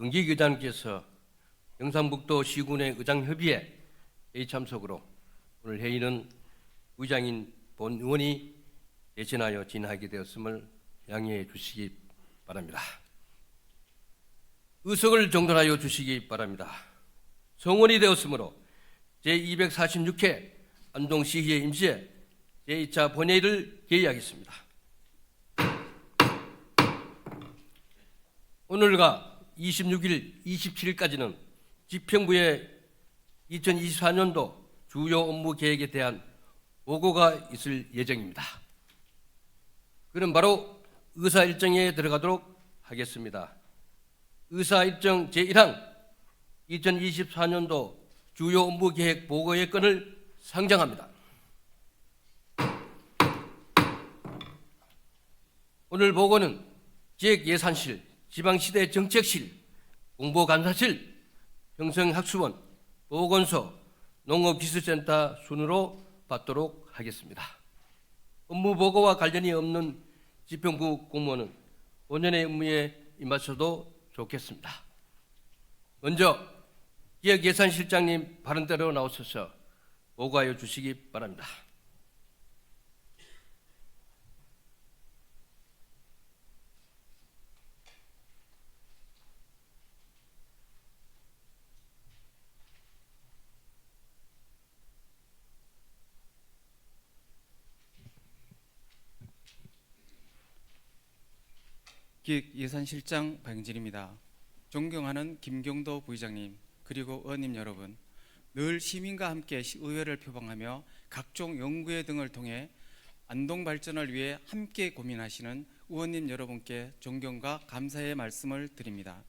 응기 의장께서 경상북도 시군의 의장협의회에 참석으로 오늘 회의는 의장인 본 의원이 대신하여 진행하게 되었음을 양해해 주시기 바랍니다. 의석을 정돈하여 주시기 바랍니다. 성원이 되었으므로 제246회 안동시의회 임시회 제2차 본회의를 개의하겠습니다. 오늘과 26일, 27일까지는 지평부의 2024년도 주요 업무 계획에 대한 보고가 있을 예정입니다. 그럼 바로 의사일정에 들어가도록 하겠습니다. 의사일정 제1항 2024년도 주요 업무 계획 보고의 건을 상정합니다. 오늘 보고는 지역예산실, 지방시대정책실, 공보감사실, 평성학수원, 보건소, 농업기술센터 순으로 받도록 하겠습니다. 업무 보고와 관련이 없는 지평부 공무원은 본연의 업무에 임하셔도 좋겠습니다. 먼저 지역예산실장님 발언대로 나오셔서 보고하여 주시기 바랍니다. 기획예산실장 박영진입니다. 존경하는 김경도 부의장님 그리고 의원님 여러분, 늘 시민과 함께 의회를 표방하며 각종 연구회 등을 통해 안동 발전을 위해 함께 고민하시는 의원님 여러분께 존경과 감사의 말씀을 드립니다.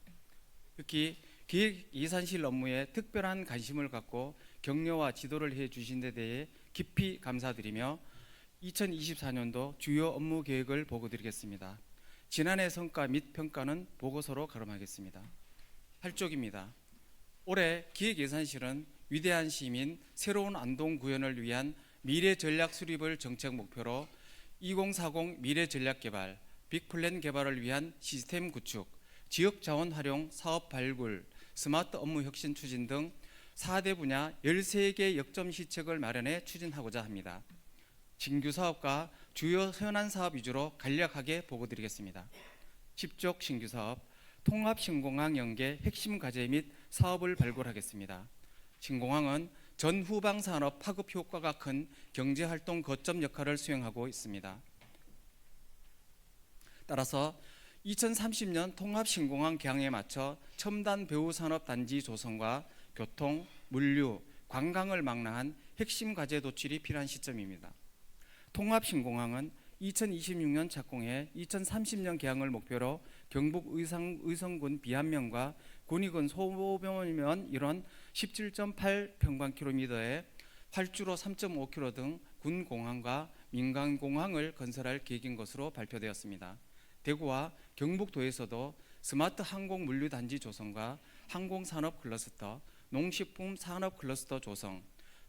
특히 기획예산실 업무에 특별한 관심을 갖고 격려와 지도를 해주신 데 대해 깊이 감사드리며 2024년도 주요 업무 계획을 보고드리겠습니다. 지난해 성과 및 평가는 보고서로 가름하겠습니다. 8쪽입니다. 올해 기획예산실은 위대한 시민, 새로운 안동 구현을 위한 미래 전략 수립을 정책 목표로 2040 미래 전략 개발, 빅플랜 개발을 위한 시스템 구축, 지역 자원 활용 사업 발굴, 스마트 업무 혁신 추진 등 4대 분야 13개 역점 시책을 마련해 추진하고자 합니다. 신규 사업과 주요 현안 사업 위주로 간략하게 보고드리겠습니다. 10쪽 신규 사업, 통합신공항 연계 핵심 과제 및 사업을 발굴하겠습니다. 신공항은 전후방 산업 파급 효과가 큰 경제활동 거점 역할을 수행하고 있습니다. 따라서 2030년 통합신공항 개항에 맞춰 첨단 배후산업단지 조성과 교통, 물류, 관광을 망라한 핵심 과제 도출이 필요한 시점입니다. 통합신공항은 2026년 착공해 2030년 개항을 목표로 경북 의성군 비안면과 군위군 소묘면 일원 17.8평방킬로미터에 활주로 3.5km 등 군공항과 민간공항을 건설할 계획인 것으로 발표되었습니다. 대구와 경북도에서도 스마트 항공 물류단지 조성과 항공산업 클러스터, 농식품 산업 클러스터 조성,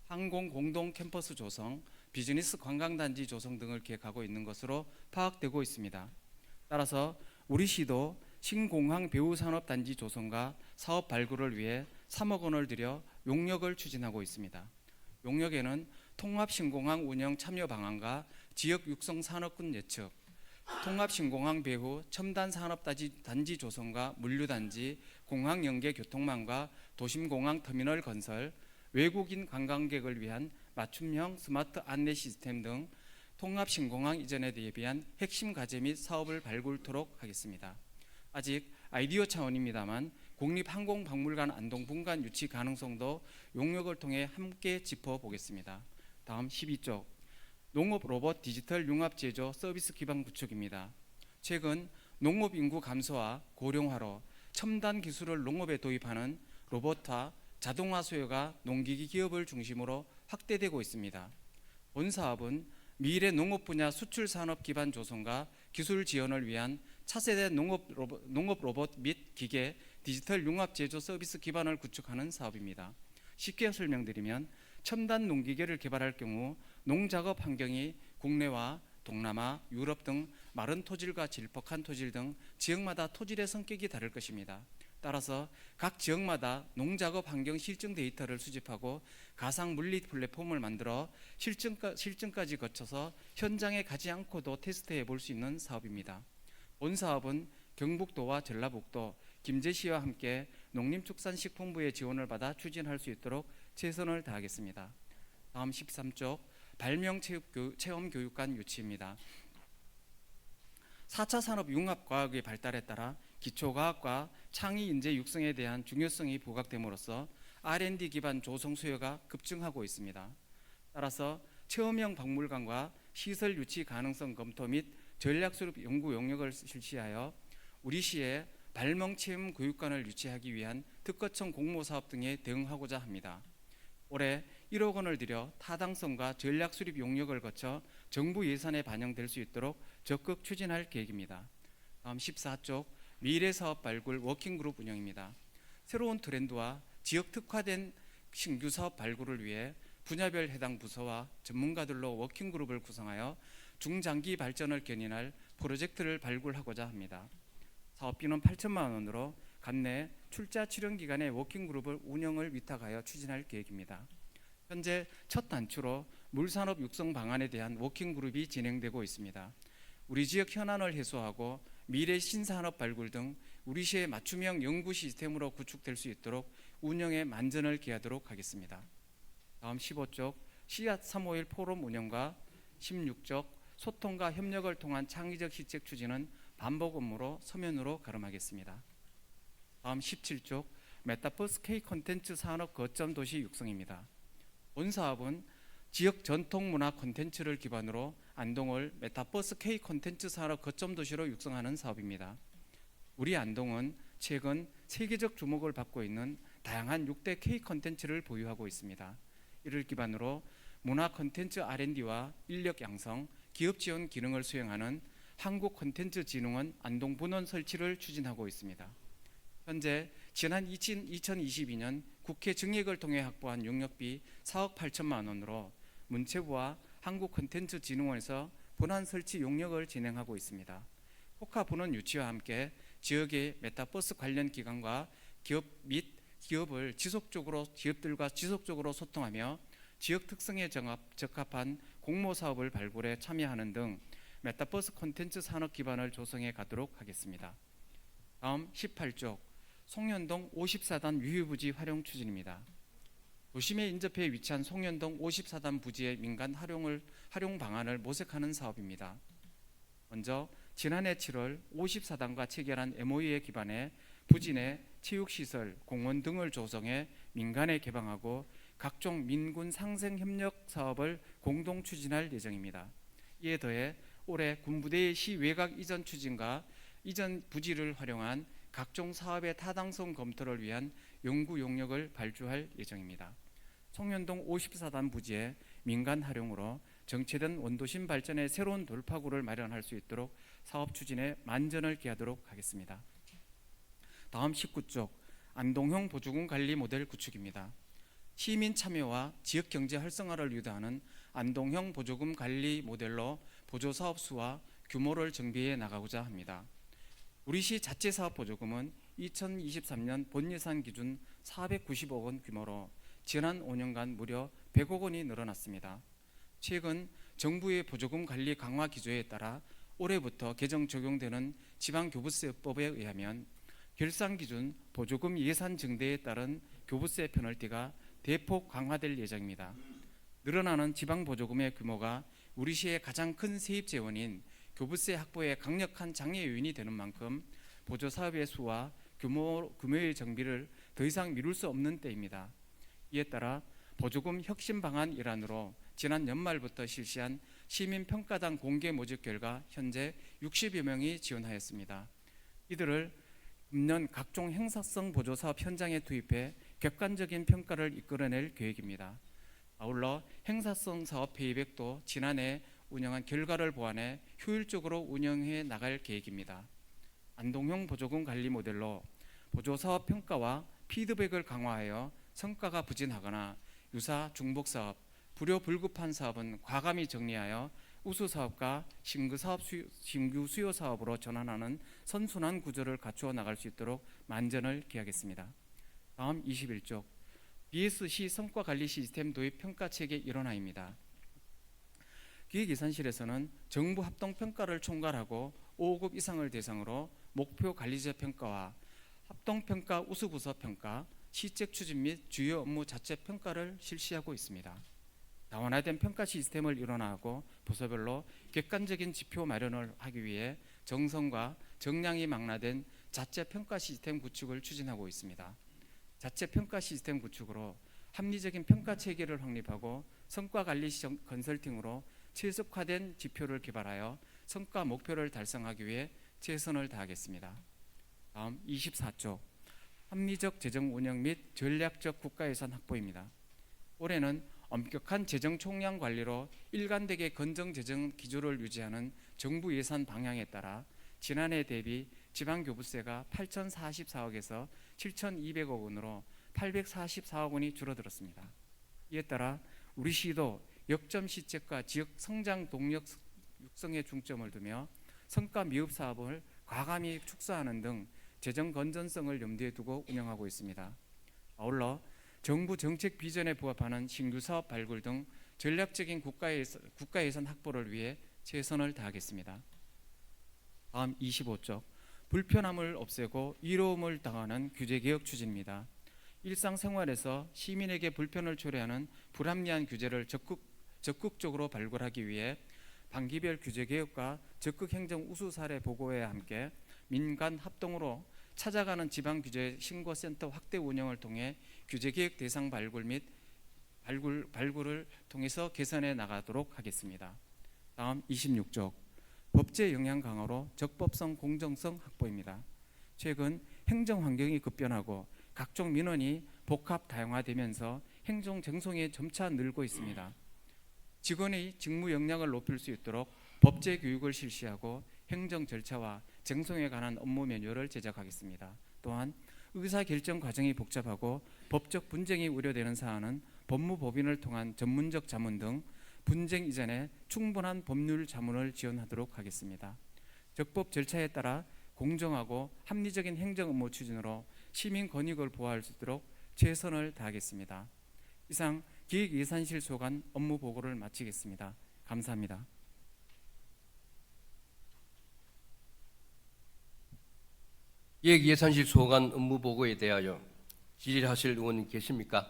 항공 공동 캠퍼스 조성, 비즈니스 관광단지 조성 등을 계획하고 있는 것으로 파악되고 있습니다. 따라서 우리 시도 신공항 배후산업단지 조성과 사업 발굴을 위해 3억 원을 들여 용역을 추진하고 있습니다. 용역에는 통합신공항 운영 참여 방안과 지역 육성 산업군 예측, 통합신공항 배후 첨단 산업단지 조성과 물류단지, 공항 연계 교통망과 도심공항 터미널 건설, 외국인 관광객을 위한 맞춤형 스마트 안내 시스템 등 통합신공항 이전에 대비한 핵심 과제 및 사업을 발굴토록 하겠습니다. 아직 아이디어 차원입니다만 국립항공박물관 안동 분관 유치 가능성도 용역을 통해 함께 짚어보겠습니다. 다음 12쪽 농업 로봇 디지털 융합 제조 서비스 기반 구축입니다. 최근 농업 인구 감소와 고령화로 첨단 기술을 농업에 도입하는 로봇화, 자동화 수요가 농기기 기업을 중심으로 확대되고 있습니다. 본 사업은 미래 농업 분야 수출 산업 기반 조성과 기술 지원을 위한 차세대 농업 로봇 및 기계 디지털 융합 제조 서비스 기반을 구축하는 사업입니다. 쉽게 설명드리면 첨단 농기계를 개발할 경우 농작업 환경이 국내와 동남아, 유럽 등 마른 토질과 질퍽한 토질 등 지역마다 토질의 성격이 다를 것입니다. 따라서 각 지역마다 농작업 환경 실증 데이터를 수집하고 가상 물리 플랫폼을 만들어 실증까지 거쳐서 현장에 가지 않고도 테스트해 볼 수 있는 사업입니다. 본 사업은 경북도와 전라북도, 김제시와 함께 농림축산식품부의 지원을 받아 추진할 수 있도록 최선을 다하겠습니다. 다음 13쪽 발명체험교육관 유치입니다. 4차 산업 융합과학의 발달에 따라 기초과학과 창의 인재 육성에 대한 중요성이 부각됨으로써 R&D 기반 조성 수요가 급증하고 있습니다. 따라서 체험형 박물관과 시설 유치 가능성 검토 및 전략 수립 연구 용역을 실시하여 우리 시에 발명체험 교육관을 유치하기 위한 특허청 공모사업 등에 대응하고자 합니다. 올해 1억 원을 들여 타당성과 전략 수립 용역을 거쳐 정부 예산에 반영될 수 있도록 적극 추진할 계획입니다. 다음 14쪽 미래사업 발굴 워킹그룹 운영입니다. 새로운 트렌드와 지역 특화된 신규 사업 발굴을 위해 분야별 해당 부서와 전문가들로 워킹그룹을 구성하여 중장기 발전을 견인할 프로젝트를 발굴하고자 합니다. 사업비는 8천만 원으로 관내 출자 출연 기관의 워킹그룹을 운영을 위탁하여 추진할 계획입니다. 현재 첫 단추로 물산업 육성 방안에 대한 워킹그룹이 진행되고 있습니다. 우리 지역 현안을 해소하고 미래 신산업 발굴 등 우리 시의 맞춤형 연구 시스템으로 구축될 수 있도록 운영에 만전을 기하도록 하겠습니다. 다음 15쪽 씨앗 351 포럼 운영과 16쪽 소통과 협력을 통한 창의적 시책 추진은 반복 업무로 서면으로 가름하겠습니다. 다음 17쪽 메타버스 K 콘텐츠 산업 거점 도시 육성입니다. 본 사업은 지역 전통 문화 콘텐츠를 기반으로 안동을 메타버스 K 콘텐츠 산업 거점 도시로 육성하는 사업입니다. 우리 안동은 최근 세계적 주목을 받고 있는 다양한 6대 K 콘텐츠를 보유하고 있습니다. 이를 기반으로 문화 콘텐츠 R&D와 인력 양성, 기업 지원 기능을 수행하는 한국콘텐츠진흥원 안동 분원 설치를 추진하고 있습니다. 현재 지난 2022년 국회 증액을 통해 확보한 용역비 4억 8천만 원으로 문체부와 한국콘텐츠진흥원에서 분원 설치 용역을 진행하고 있습니다. 포카 분원 유치와 함께 지역의 메타버스 관련 기관과 기업들과 지속적으로 소통하며 지역 특성에 적합한 공모 사업을 발굴에 참여하는 등 메타버스 콘텐츠 산업 기반을 조성해 가도록 하겠습니다. 다음 18쪽 송년동 54단 유휴부지 활용 추진입니다. 도심에 인접해 위치한 송년동 54단 부지의 민간 활용 방안을 모색하는 사업입니다. 먼저 지난해 7월 54단과 체결한 MOU에 기반해 부지 내 체육시설, 공원 등을 조성해 민간에 개방하고 각종 민군 상생 협력 사업을 공동 추진할 예정입니다. 이에 더해 올해 군부대의 시 외곽 이전 추진과 이전 부지를 활용한 각종 사업의 타당성 검토를 위한 연구 용역을 발주할 예정입니다. 송년동 54단 부지의 민간 활용으로 정체된 원도심 발전의 새로운 돌파구를 마련할 수 있도록 사업 추진에 만전을 기하도록 하겠습니다. 다음 19쪽 안동형 보조금 관리 모델 구축입니다. 시민 참여와 지역 경제 활성화를 유도하는 안동형 보조금 관리 모델로 보조사업 수와 규모를 정비해 나가고자 합니다. 우리 시 자체사업 보조금은 2023년 본예산 기준 490억 원 규모로 지난 5년간 무려 100억 원이 늘어났습니다. 최근 정부의 보조금 관리 강화 기조에 따라 올해부터 개정 적용되는 지방교부세법에 의하면 결산 기준 보조금 예산 증대에 따른 교부세 페널티가 대폭 강화될 예정입니다. 늘어나는 지방 보조금의 규모가 우리 시의 가장 큰 세입 재원인 교부세 확보에 강력한 장애 요인이 되는 만큼 보조 사업의 수와 규모의 정비를 더 이상 미룰 수 없는 때입니다. 이에 따라 보조금 혁신 방안 일환으로 지난 연말부터 실시한 시민평가단 공개 모집 결과 현재 60여 명이 지원하였습니다. 이들을 금년 각종 행사성 보조사업 현장에 투입해 객관적인 평가를 이끌어낼 계획입니다. 아울러 행사성 사업 페이백도 지난해 운영한 결과를 보완해 효율적으로 운영해 나갈 계획입니다. 안동형 보조금 관리 모델로 보조사업 평가와 피드백을 강화하여 성과가 부진하거나 유사 중복사업, 불효불급한 사업은 과감히 정리하여 우수 사업과 신규 수요 사업으로 전환하는 선순환 구조를 갖추어 나갈 수 있도록 만전을 기하겠습니다. 다음 21쪽 BSC 성과 관리 시스템 도입 평가 체계 일원화입니다. 기획예산실에서는 정부 합동 평가를 총괄하고 5급 이상을 대상으로 목표 관리자 평가와 합동 평가 우수 부서 평가, 시책 추진 및 주요 업무 자체 평가를 실시하고 있습니다. 다원화된 평가 시스템을 일원화하고 부서별로 객관적인 지표 마련을 하기 위해 정성과 정량이 망라된 자체 평가 시스템 구축을 추진하고 있습니다. 자체 평가 시스템 구축으로 합리적인 평가 체계를 확립하고 성과 관리 컨설팅으로 최적화된 지표를 개발하여 성과 목표를 달성하기 위해 최선을 다하겠습니다. 다음 24쪽 합리적 재정 운영 및 전략적 국가예산 확보입니다. 올해는 엄격한 재정 총량 관리로 일관되게 건정 재정 기조를 유지하는 정부 예산 방향에 따라 지난해 대비 지방교부세가 8,044억에서 7,200억 원으로 844억 원이 줄어들었습니다. 이에 따라 우리 시도 역점 시책과 지역 성장 동력 육성에 중점을 두며 성과 미흡 사업을 과감히 축소하는 등 재정 건전성을 염두에 두고 운영하고 있습니다. 아울러 정부 정책 비전에 부합하는 신규 사업 발굴 등 전략적인 국가예산 확보를 위해 최선을 다하겠습니다. 다음 25쪽 불편함을 없애고 이로움을 당하는 규제개혁 추진입니다. 일상생활에서 시민에게 불편을 초래하는 불합리한 규제를 적극적으로 발굴하기 위해 반기별 규제개혁과 적극행정 우수 사례 보고회와 함께 민간 합동으로 찾아가는 지방규제 신고센터 확대 운영을 통해 규제개혁 대상 발굴 및 발굴을 통해서 개선해 나가도록 하겠습니다. 다음 26쪽 법제 영향 강화로 적법성 공정성 확보입니다. 최근 행정 환경이 급변하고 각종 민원이 복합 다양화되면서 행정 정성이 점차 늘고 있습니다. 직원의 직무 역량을 높일 수 있도록 법제 교육을 실시하고 행정 절차와 정성에 관한 업무 매뉴얼을 제작하겠습니다. 또한 의사결정 과정이 복잡하고 법적 분쟁이 우려되는 사안은 법무법인을 통한 전문적 자문 등 분쟁 이전에 충분한 법률 자문을 지원하도록 하겠습니다. 적법 절차에 따라 공정하고 합리적인 행정 업무 추진으로 시민 권익을 보호할 수 있도록 최선을 다하겠습니다. 이상 기획예산실 소관 업무 보고를 마치겠습니다. 감사합니다. 기획예산실 소관 업무 보고에 대하여 질의하실 의원 계십니까?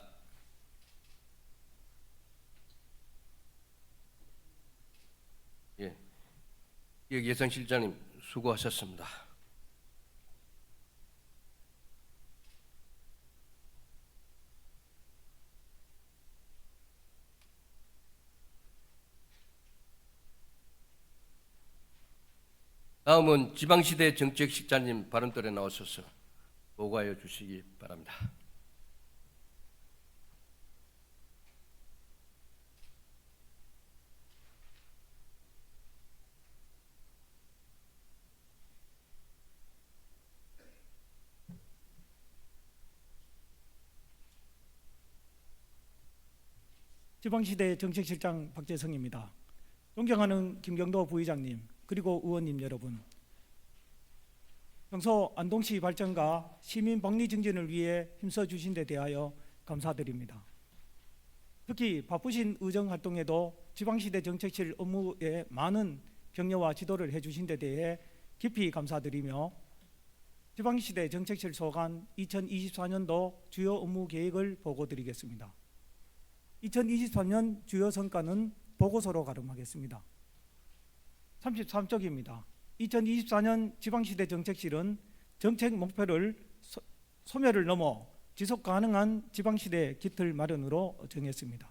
예, 기획예산실장님 수고하셨습니다. 다음은 지방시대 정책실장님 발언들에 나오셔서 보고하여 주시기 바랍니다. 지방시대 정책실장 박재성입니다. 존경하는 김경도 부의장님 그리고 의원님 여러분, 평소 안동시 발전과 시민 복리 증진을 위해 힘써주신 데 대하여 감사드립니다. 특히 바쁘신 의정활동에도 지방시대 정책실 업무에 많은 격려와 지도를 해주신 데 대해 깊이 감사드리며 지방시대 정책실 소관 2024년도 주요 업무 계획을 보고드리겠습니다. 2023년 주요 성과는 보고서로 가름하겠습니다. 33쪽입니다. 2024년 지방시대 정책실은 정책 목표를 소멸을 넘어 지속 가능한 지방시대 기틀 마련으로 정했습니다.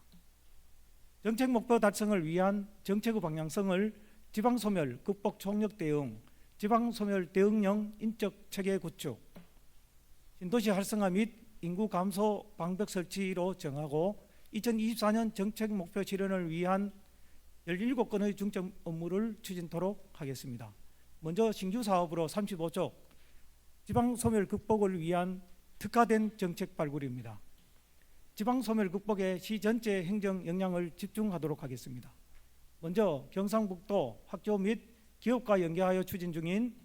정책 목표 달성을 위한 정책의 방향성을 지방소멸 극복 총력 대응, 지방소멸 대응형 인적 체계 구축, 신도시 활성화 및 인구 감소 방벽 설치로 정하고 2024년 정책 목표 실현을 위한 17건의 중점 업무를 추진토록 하겠습니다. 먼저 신규 사업으로 35쪽 지방소멸 극복을 위한 특화된 정책 발굴입니다. 지방소멸 극복에 시 전체 행정 역량을 집중하도록 하겠습니다. 먼저 경상북도 학교 및 기업과 연계하여 추진 중인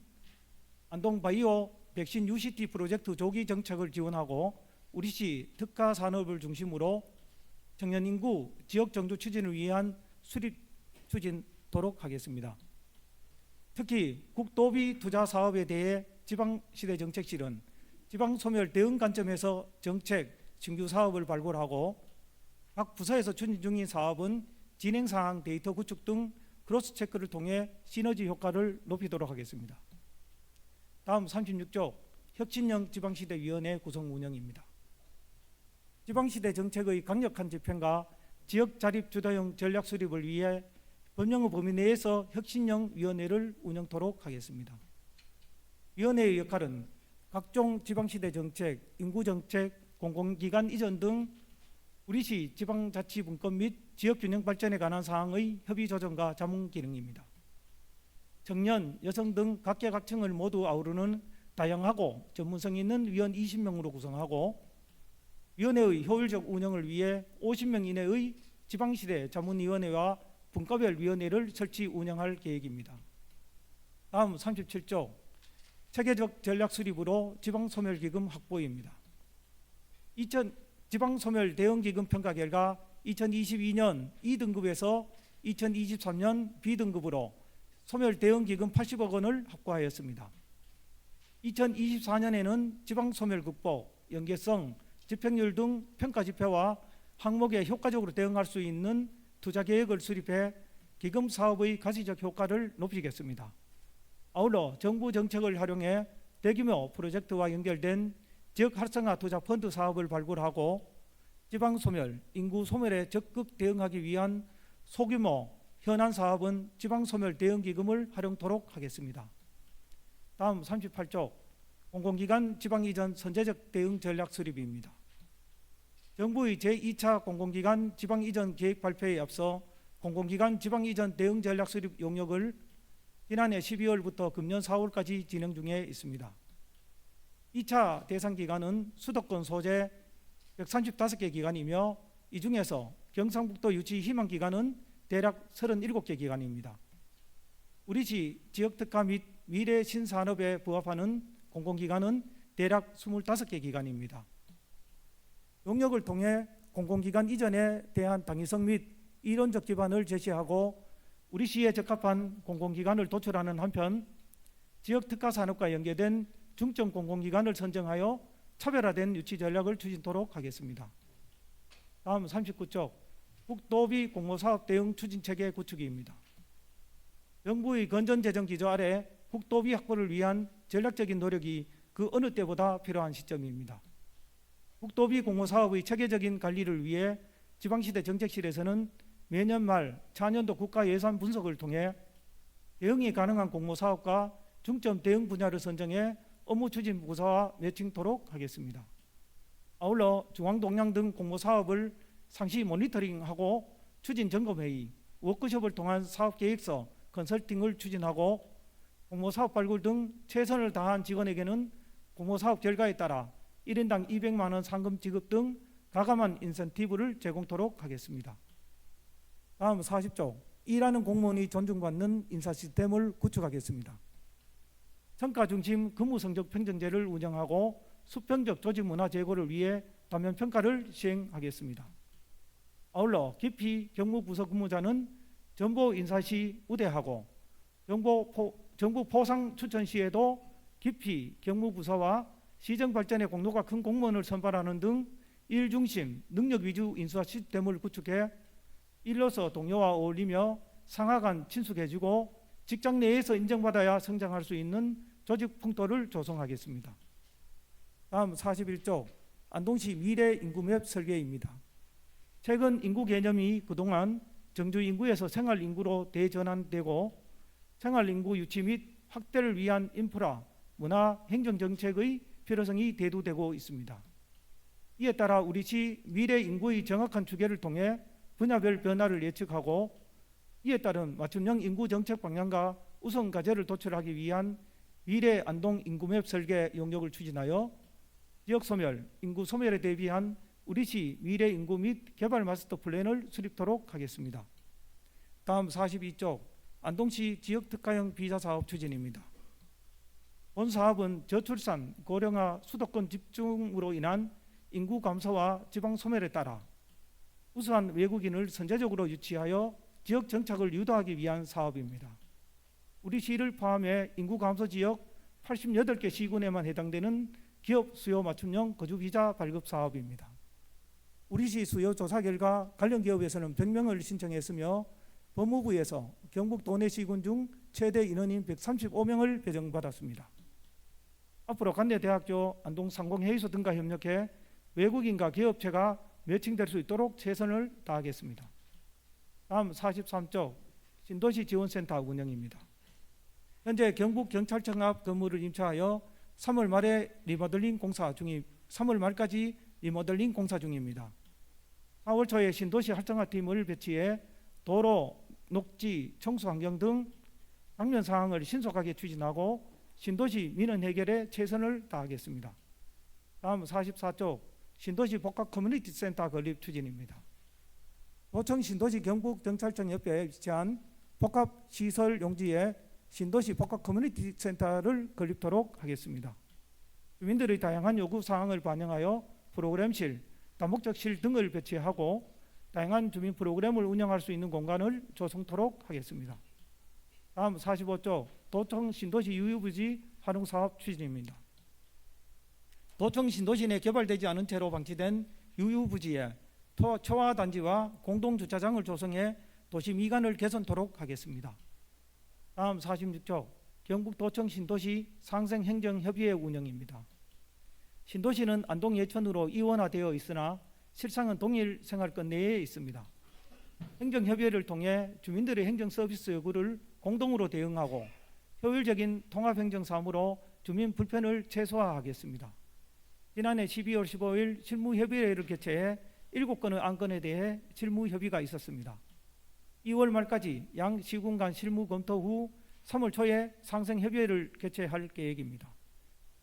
안동바이오 백신 UCT 프로젝트 조기 정책을 지원하고 우리시 특화 산업을 중심으로 청년 인구 지역 정주 추진을 위한 수립 추진토록 하겠습니다. 특히 국도비 투자 사업에 대해 지방시대 정책실은 지방소멸 대응 관점에서 정책 신규 사업을 발굴하고 각 부서에서 추진 중인 사업은 진행 사항 데이터 구축 등 크로스 체크를 통해 시너지 효과를 높이도록 하겠습니다. 다음 36조 혁신형 지방시대위원회 구성 운영입니다. 지방시대 정책의 강력한 집행과 지역 자립 주도형 전략 수립을 위해 법령의 범위 내에서 혁신형 위원회를 운영토록 하겠습니다. 위원회의 역할은 각종 지방시대 정책, 인구정책, 공공기관 이전 등 우리시 지방자치분권 및 지역균형 발전에 관한 사항의 협의 조정과 자문 기능입니다. 청년, 여성 등 각계각층을 모두 아우르는 다양하고 전문성 있는 위원 20명으로 구성하고 위원회의 효율적 운영을 위해 50명 이내의 지방시대 자문위원회와 분과별 위원회를 설치 운영할 계획입니다. 다음 37조 체계적 전략 수립으로 지방소멸기금 확보입니다. 지방소멸 대응기금 평가 결과 2022년 2등급에서 2023년 B등급으로 소멸 대응기금 80억 원을 확보하였습니다. 2024년에는 지방소멸 극복, 연계성, 집행률 등 평가 지표와 항목에 효과적으로 대응할 수 있는 투자 계획을 수립해 기금 사업의 가시적 효과를 높이겠습니다. 아울러 정부 정책을 활용해 대규모 프로젝트와 연결된 지역 활성화 투자 펀드 사업을 발굴하고 지방 소멸, 인구 소멸에 적극 대응하기 위한 소규모 현안 사업은 지방 소멸 대응 기금을 활용토록 하겠습니다. 다음 38조 공공기관 지방 이전 선제적 대응 전략 수립입니다. 정부의 제2차 공공기관 지방 이전 계획 발표에 앞서 공공기관 지방 이전 대응 전략 수립 용역을 지난해 12월부터 금년 4월까지 진행 중에 있습니다. 2차 대상 기관은 수도권 소재 135개 기관이며 이 중에서 경상북도 유치 희망 기관은 대략 37개 기관입니다. 우리시 지역특화 및 미래 신산업에 부합하는 공공기관은 대략 25개 기관입니다. 용역을 통해 공공기관 이전에 대한 당위성 및 이론적 기반을 제시하고 우리시에 적합한 공공기관을 도출하는 한편 지역특화 산업과 연계된 중점 공공기관을 선정하여 차별화된 유치 전략을 추진토록 하겠습니다. 다음 39조 국도비 공모사업 대응 추진체계 구축입니다. 정부의 건전재정 기조 아래 국도비 확보를 위한 전략적인 노력이 그 어느 때보다 필요한 시점입니다. 국도비 공모사업의 체계적인 관리를 위해 지방시대 정책실에서는 매년 말 차년도 국가예산 분석을 통해 대응이 가능한 공모사업과 중점 대응 분야를 선정해 업무 추진 부서와 매칭토록 하겠습니다. 아울러 중앙동량 등 공모사업을 상시 모니터링하고 추진 점검회의, 워크숍을 통한 사업계획서, 컨설팅을 추진하고 공모사업 발굴 등 최선을 다한 직원에게는 공모사업 결과에 따라 1인당 200만 원 상금 지급 등 가감한 인센티브를 제공토록 하겠습니다. 다음 40조 일하는 공무원이 존중받는 인사 시스템을 구축하겠습니다. 성과 중심 근무 성적 평정제를 운영하고 수평적 조직 문화 제고를 위해 단면 평가를 시행하겠습니다. 아울러 기피 경무부서 근무자는 정보 인사 시 우대하고 정부 포상 추천 시에도 기피 경무부서와 시정 발전에 공로가 큰 공무원을 선발하는 등 일 중심 능력 위주 인사 시스템을 구축해 일로서 동료와 어울리며 상하 간 친숙해지고 직장 내에서 인정받아야 성장할 수 있는 조직 풍토를 조성하겠습니다. 다음 41조 안동시 미래 인구맵 설계입니다. 최근 인구 개념이 그동안 정주 인구에서 생활 인구로 대전환되고 생활 인구 유치 및 확대를 위한 인프라, 문화, 행정 정책의 필요성이 대두되고 있습니다. 이에 따라 우리시 미래 인구의 정확한 추계를 통해 분야별 변화를 예측하고 이에 따른 맞춤형 인구 정책 방향과 우선 과제를 도출하기 위한 미래 안동 인구맵 설계 용역을 추진하여 지역 소멸, 인구 소멸에 대비한 우리시 미래 인구 및 개발 마스터 플랜을 수립토록 하겠습니다. 다음 42쪽 안동시 지역특화형 비자사업 추진입니다. 본 사업은 저출산, 고령화, 수도권 집중으로 인한 인구 감소와 지방 소멸에 따라 우수한 외국인을 선제적으로 유치하여 지역 정착을 유도하기 위한 사업입니다. 우리 시를 포함해 인구 감소 지역 88개 시군에만 해당되는 기업 수요 맞춤형 거주 비자 발급 사업입니다. 우리 시 수요 조사 결과 관련 기업에서는 100명을 신청했으며 법무부에서 경북 도내 시군 중 최대 인원인 135명을 배정받았습니다. 앞으로 관내대학교, 안동상공회의소 등과 협력해 외국인과 기업체가 매칭될 수 있도록 최선을 다하겠습니다. 다음 43쪽 신도시 지원센터 운영입니다. 현재 경북경찰청 앞 건물을 임차하여 3월 말까지 리모델링 공사 중입니다. 4월 초에 신도시 활성화팀을 배치해 도로, 녹지, 청소 환경 등 당면 사항을 신속하게 추진하고 신도시 민원 해결에 최선을 다하겠습니다. 다음 44쪽 신도시 복합 커뮤니티 센터 건립 추진입니다. 도청 신도시 경북경찰청 옆에 위치한 복합시설 용지에 신도시 복합 커뮤니티 센터를 건립토록 하겠습니다. 주민들의 다양한 요구 사항을 반영하여 프로그램실, 다목적실 등을 배치하고 다양한 주민 프로그램을 운영할 수 있는 공간을 조성토록 하겠습니다. 다음 45쪽 도청 신도시 유휴부지 활용 사업 추진입니다. 도청 신도시 내 개발되지 않은 채로 방치된 유휴부지에 초화단지와 공동주차장을 조성해 도시 미관을 개선토록 하겠습니다. 다음 46쪽 경북도청 신도시 상생행정협의회 운영입니다. 신도시는 안동 예천으로 이원화되어 있으나 실상은 동일 생활권 내에 있습니다. 행정협의회를 통해 주민들의 행정서비스 요구를 공동으로 대응하고 효율적인 통합행정사업으로 주민 불편을 최소화하겠습니다. 지난해 12월 15일 실무협의회를 개최해 7건의 안건에 대해 실무협의가 있었습니다. 2월 말까지 양 시군 간 실무 검토 후 3월 초에 상생협의회를 개최할 계획입니다.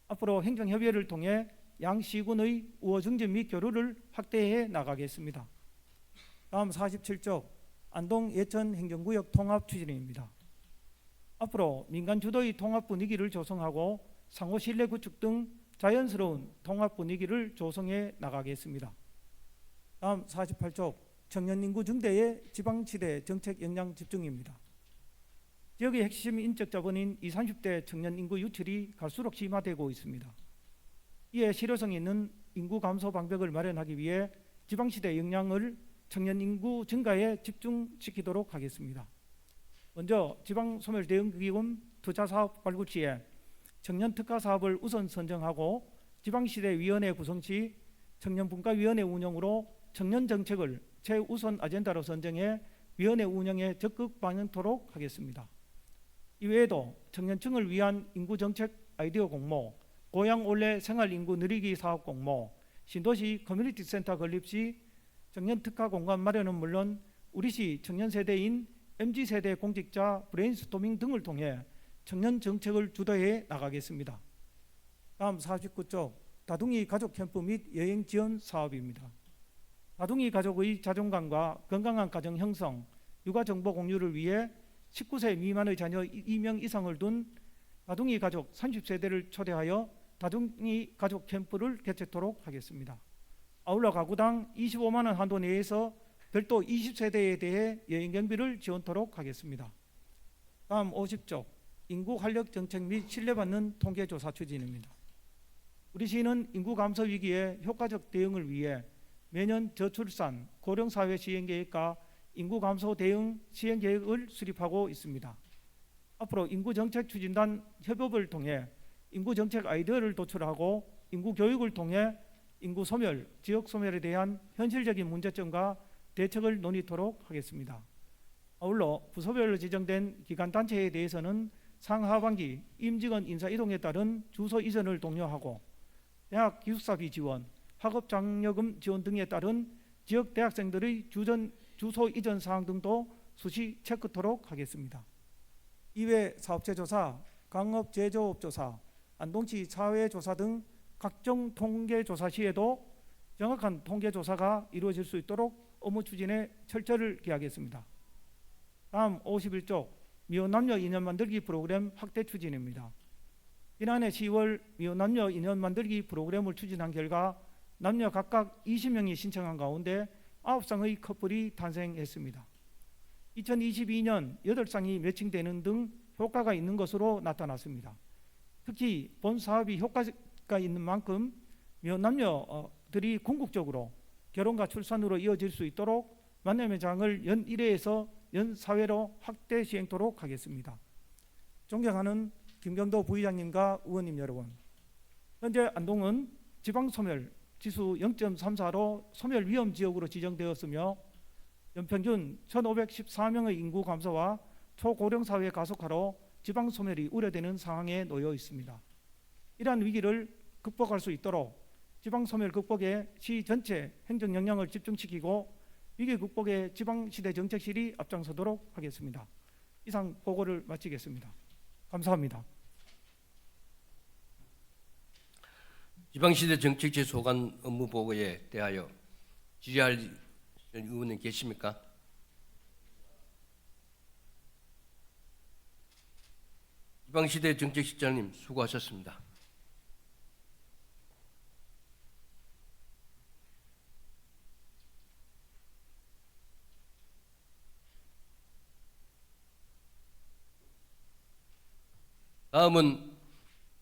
앞으로 행정협의회를 통해 양 시군의 우호 증진 및 교류를 확대해 나가겠습니다. 다음 47쪽 안동 예천 행정구역 통합 추진입니다. 앞으로 민간 주도의 통합 분위기를 조성하고 상호 신뢰 구축 등 자연스러운 통합 분위기를 조성해 나가겠습니다. 다음 48쪽 청년 인구 증대의 지방시대 정책 역량 집중입니다. 지역의 핵심 인적 자본인 20, 30대 청년 인구 유출이 갈수록 심화되고 있습니다. 이에 실효성 있는 인구 감소 방벽을 마련하기 위해 지방시대 역량을 청년 인구 증가에 집중시키도록 하겠습니다. 먼저 지방소멸대응기금 투자사업 발굴 시에 청년 특화 사업을 우선 선정하고 지방시대위원회 구성 시 청년분과위원회 운영으로 청년 정책을 최우선 아젠다로 선정해 위원회 운영에 적극 반영토록 하겠습니다. 이외에도 청년층을 위한 인구정책 아이디어 공모, 고향 올레 생활인구 늘리기 사업 공모, 신도시 커뮤니티 센터 건립 시 청년 특화 공간 마련은 물론 우리시 청년 세대인 MZ세대 공직자 브레인스토밍 등을 통해 청년 정책을 주도해 나가겠습니다. 다음 49쪽 다둥이 가족 캠프 및 여행 지원 사업입니다. 다둥이 가족의 자존감과 건강한 가정 형성, 육아 정보 공유를 위해 19세 미만의 자녀 2명 이상을 둔 다둥이 가족 30세대를 초대하여 다둥이 가족 캠프를 개최토록 하겠습니다. 아울러 가구당 25만 원 한도 내에서 별도 20세대에 대해 여행 경비를 지원토록 하겠습니다. 다음 50쪽 인구 활력 정책 및 신뢰받는 통계조사 추진입니다. 우리 시는 인구 감소 위기에 효과적 대응을 위해 매년 저출산, 고령사회 시행계획과 인구 감소 대응 시행계획을 수립하고 있습니다. 앞으로 인구정책추진단 협업을 통해 인구정책 아이디어를 도출하고 인구교육을 통해 인구소멸, 지역소멸에 대한 현실적인 문제점과 대책을 논의토록 하겠습니다. 아울러 부서별로 지정된 기관단체에 대해서는 상하반기 임직원 인사이동에 따른 주소 이전을 독려하고 대학 기숙사비 지원, 학업장려금 지원 등에 따른 지역 대학생들의 주소 이전 사항 등도 수시 체크토록 하겠습니다. 이외 사업체 조사, 강업 제조업 조사, 안동시 사회조사 등 각종 통계조사 시에도 정확한 통계조사가 이루어질 수 있도록 업무 추진에 철저를 기하겠습니다. 다음 51쪽 미혼남녀 인연 만들기 프로그램 확대 추진입니다. 지난해 10월 미혼남녀 인연 만들기 프로그램을 추진한 결과 남녀 각각 20명이 신청한 가운데 9쌍의 커플이 탄생했습니다. 2022년 8쌍이 매칭되는 등 효과가 있는 것으로 나타났습니다. 특히 본 사업이 효과가 있는 만큼 미혼남녀들이 궁극적으로 결혼과 출산으로 이어질 수 있도록 만남의 장을 연 1회에서 연 4회로 확대 시행토록 하겠습니다. 존경하는 김경도 부의장님과 의원님 여러분, 현재 안동은 지방소멸 지수 0.34로 소멸 위험 지역으로 지정되었으며 연평균 1,514명의 인구 감소와 초고령 사회 가속화로 지방 소멸이 우려되는 상황에 놓여 있습니다. 이러한 위기를 극복할 수 있도록 지방 소멸 극복에 시 전체 행정 역량을 집중시키고 위기 극복에 지방시대 정책실이 앞장서도록 하겠습니다. 이상 보고를 마치겠습니다. 감사합니다. 지방시대 정책실 소관 업무 보고에 대하여 질의할 의원님 계십니까? 지방시대 정책실장님 수고하셨습니다. 다음은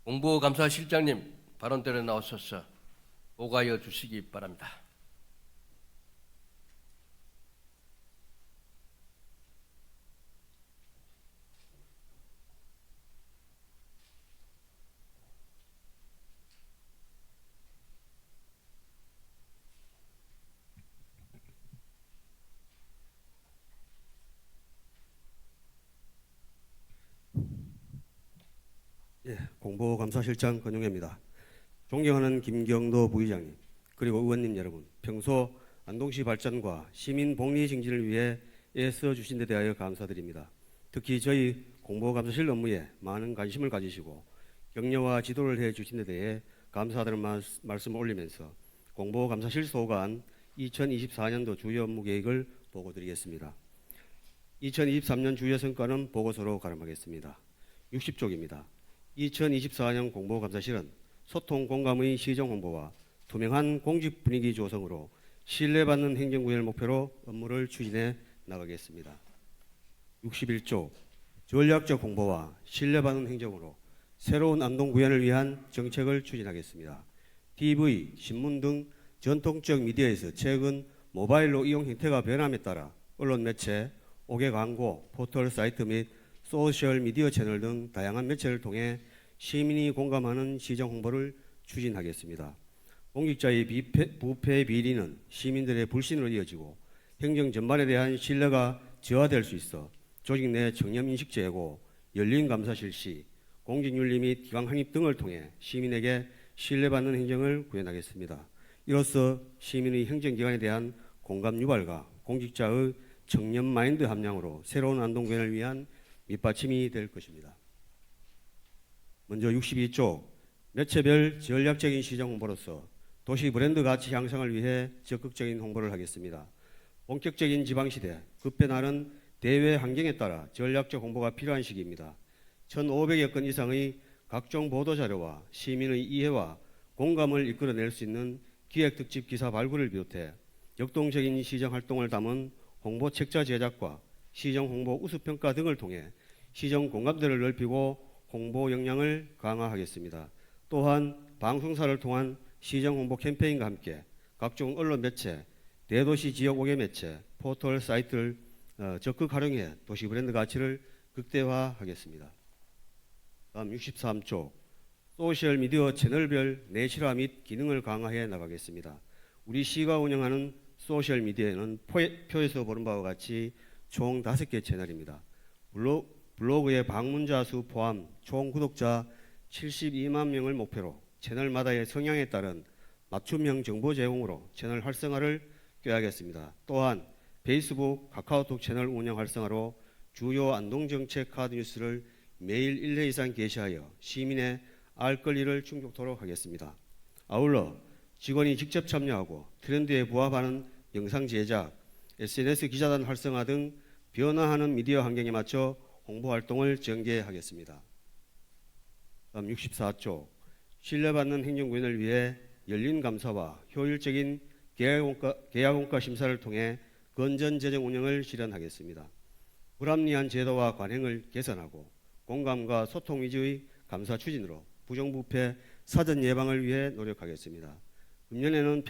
공보감사실장님 발언대로 나오셔서 보고하여 주시기 바랍니다. 예, 공보감사실장 권용혜입니다. 존경하는 김경도 부의장님, 그리고 의원님 여러분, 평소 안동시 발전과 시민 복리 증진을 위해 애써 주신 데 대하여 감사드립니다. 특히 저희 공보감사실 업무에 많은 관심을 가지시고 격려와 지도를 해 주신 데 대해 감사하다는 말씀을 올리면서 공보감사실 소관 2024년도 주요 업무 계획을 보고드리겠습니다. 2023년 주요 성과는 보고서로 가름하겠습니다. 60쪽입니다. 2024년 공보감사실은 소통 공감의 시정 홍보와 투명한 공직 분위기 조성으로 신뢰받는 행정구현을 목표로 업무를 추진해 나가겠습니다. 61조 전략적 홍보와 신뢰받는 행정으로 새로운 안동구현을 위한 정책을 추진하겠습니다. TV, 신문 등 전통적 미디어에서 최근 모바일로 이용 형태가 변함에 따라 언론 매체, 5개 광고, 포털 사이트 및 소셜미디어 채널 등 다양한 매체를 통해 시민이 공감하는 시정 홍보를 추진하겠습니다. 공직자의 부패 비리는 시민들의 불신으로 이어지고 행정 전반에 대한 신뢰가 저하될 수 있어 조직 내 청렴인식 제고, 열린 감사 실시, 공직윤리 및 기강 확립 등을 통해 시민에게 신뢰받는 행정을 구현하겠습니다. 이로써 시민의 행정기관에 대한 공감 유발과 공직자의 청렴 마인드 함량으로 새로운 안동구현을 위한 밑받침이 될 것입니다. 먼저 62조 매체별 전략적인 시정 홍보로서 도시 브랜드 가치 향상을 위해 적극적인 홍보를 하겠습니다. 본격적인 지방시대, 급변하는 대외 환경에 따라 전략적 홍보가 필요한 시기입니다. 1,500여 건 이상의 각종 보도자료와 시민의 이해와 공감을 이끌어낼 수 있는 기획특집 기사 발굴을 비롯해 역동적인 시정활동을 담은 홍보 책자 제작과 시정 홍보 우수평가 등을 통해 시정 공감대를 넓히고 홍보 역량을 강화하겠습니다. 또한 방송사를 통한 시정 홍보 캠페인과 함께 각종 언론 매체, 대도시 지역 5개 매체, 포털 사이트를 적극 활용해 도시 브랜드 가치를 극대화하겠습니다. 다음 63조 소셜미디어 채널별 내실화 및 기능을 강화해 나가겠습니다. 우리 시가 운영하는 소셜미디어에는 표에서 보는 바와 같이 총 5개 채널입니다. 블로그의 방문자 수 포함 총 구독자 72만 명을 목표로 채널마다의 성향에 따른 맞춤형 정보 제공으로 채널 활성화를 꾀하겠습니다. 또한 페이스북, 카카오톡 채널 운영 활성화로 주요 안동정책 카드 뉴스를 매일 1회 이상 게시하여 시민의 알 권리를 충족토록 하겠습니다. 아울러 직원이 직접 참여하고 트렌드에 부합하는 영상 제작, SNS 기자단 활성화 등 변화하는 미디어 환경에 맞춰 홍보 활동을 전개하겠습니다. 다음 64조 신뢰받는 행정구현을 위해 열린 감사와 효율적인 계약원가 심사를 통해 건전 재정 운영을 실현하겠습니다. 불합리한 제도와 관행을 개선하고 공감과 소통 위주의 감사 추진으로 부정부패 사전 예방을 위해 노력하겠습니다. 금년에는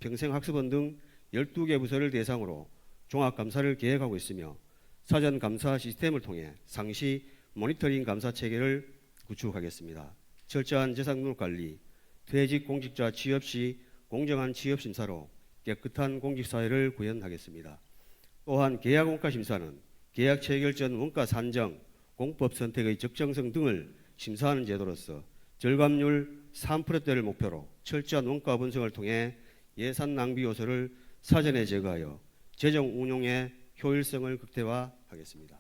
평생학습원 등 12개 부서를 대상으로 종합감사를 계획하고 있으며 사전 감사 시스템을 통해 상시 모니터링 감사 체계를 구축하겠습니다. 철저한 재산등록 관리, 퇴직 공직자 취업 시 공정한 취업 심사로 깨끗한 공직사회를 구현하겠습니다. 또한 계약원가 심사는 계약 체결 전 원가 산정, 공법 선택의 적정성 등을 심사하는 제도로서 절감률 3%대를 목표로 철저한 원가 분석을 통해 예산 낭비 요소를 사전에 제거하여 재정 운용의 효율성을 극대화하겠습니다.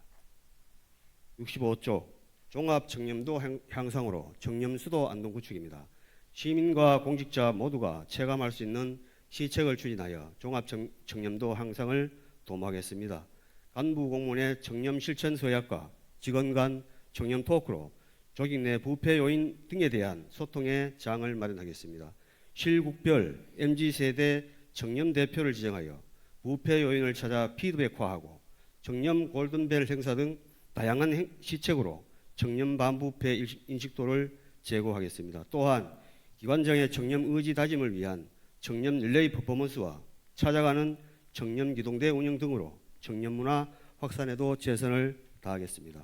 65조 종합 청렴도 향상으로 청렴 수도 안동 구축입니다. 시민과 공직자 모두가 체감할 수 있는 시책을 추진하여 종합 청렴도 향상을 도모하겠습니다. 간부 공무원의 청렴 실천 서약과 직원 간 청렴 토크로 조직 내 부패 요인 등에 대한 소통의 장을 마련하겠습니다. 실국별 MZ세대 청렴 대표를 지정하여 부패 요인을 찾아 피드백화하고 청렴 골든벨 행사 등 다양한 시책으로 청렴 반부패 인식도를 제고하겠습니다. 또한 기관장의 청렴 의지 다짐을 위한 청렴 릴레이 퍼포먼스와 찾아가는 청렴 기동대 운영 등으로 청렴 문화 확산에도 최선을 다하겠습니다.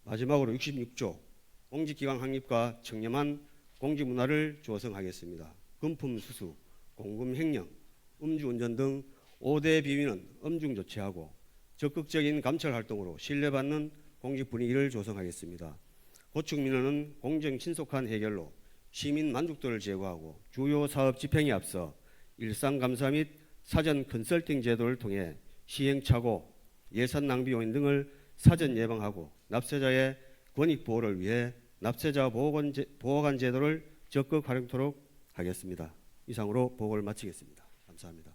마지막으로 66조 공직기관 확립과 청렴한 공직문화를 조성하겠습니다. 금품 수수, 공금 횡령, 음주운전 등 5대 비위는 엄중 조치하고 적극적인 감찰 활동으로 신뢰받는 공직 분위기를 조성하겠습니다. 고축민원은 공정 신속한 해결로 시민 만족도를 제고하고 주요 사업 집행에 앞서 일상감사 및 사전 컨설팅 제도를 통해 시행착오, 예산 낭비 요인 등을 사전 예방하고 납세자의 권익 보호를 위해 납세자 보호관 제도를 적극 활용토록 하겠습니다. 이상으로 보고를 마치겠습니다. 감사합니다.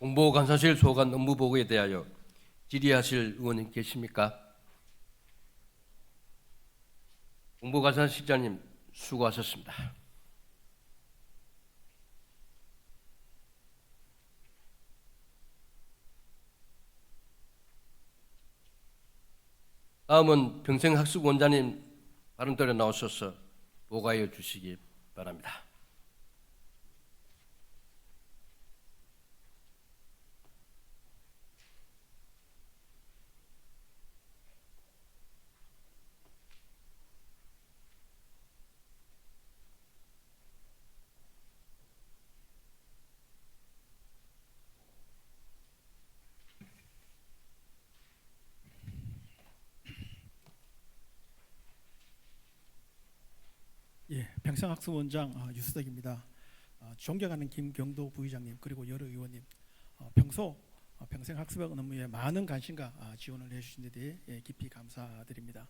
홍보감사실 소관 업무보고에 대하여 질의하실 의원님 계십니까? 홍보감사실장님 수고하셨습니다. 다음은 평생학습원장님 발언대로 나오셔서 보고하여 주시기 바랍니다. 예, 평생학습원장 유수덕입니다. 존경하는 김경도 부의장님 그리고 여러 의원님, 평소 평생학습원 업무에 많은 관심과 지원을 해주신 데 대해 깊이 감사드립니다.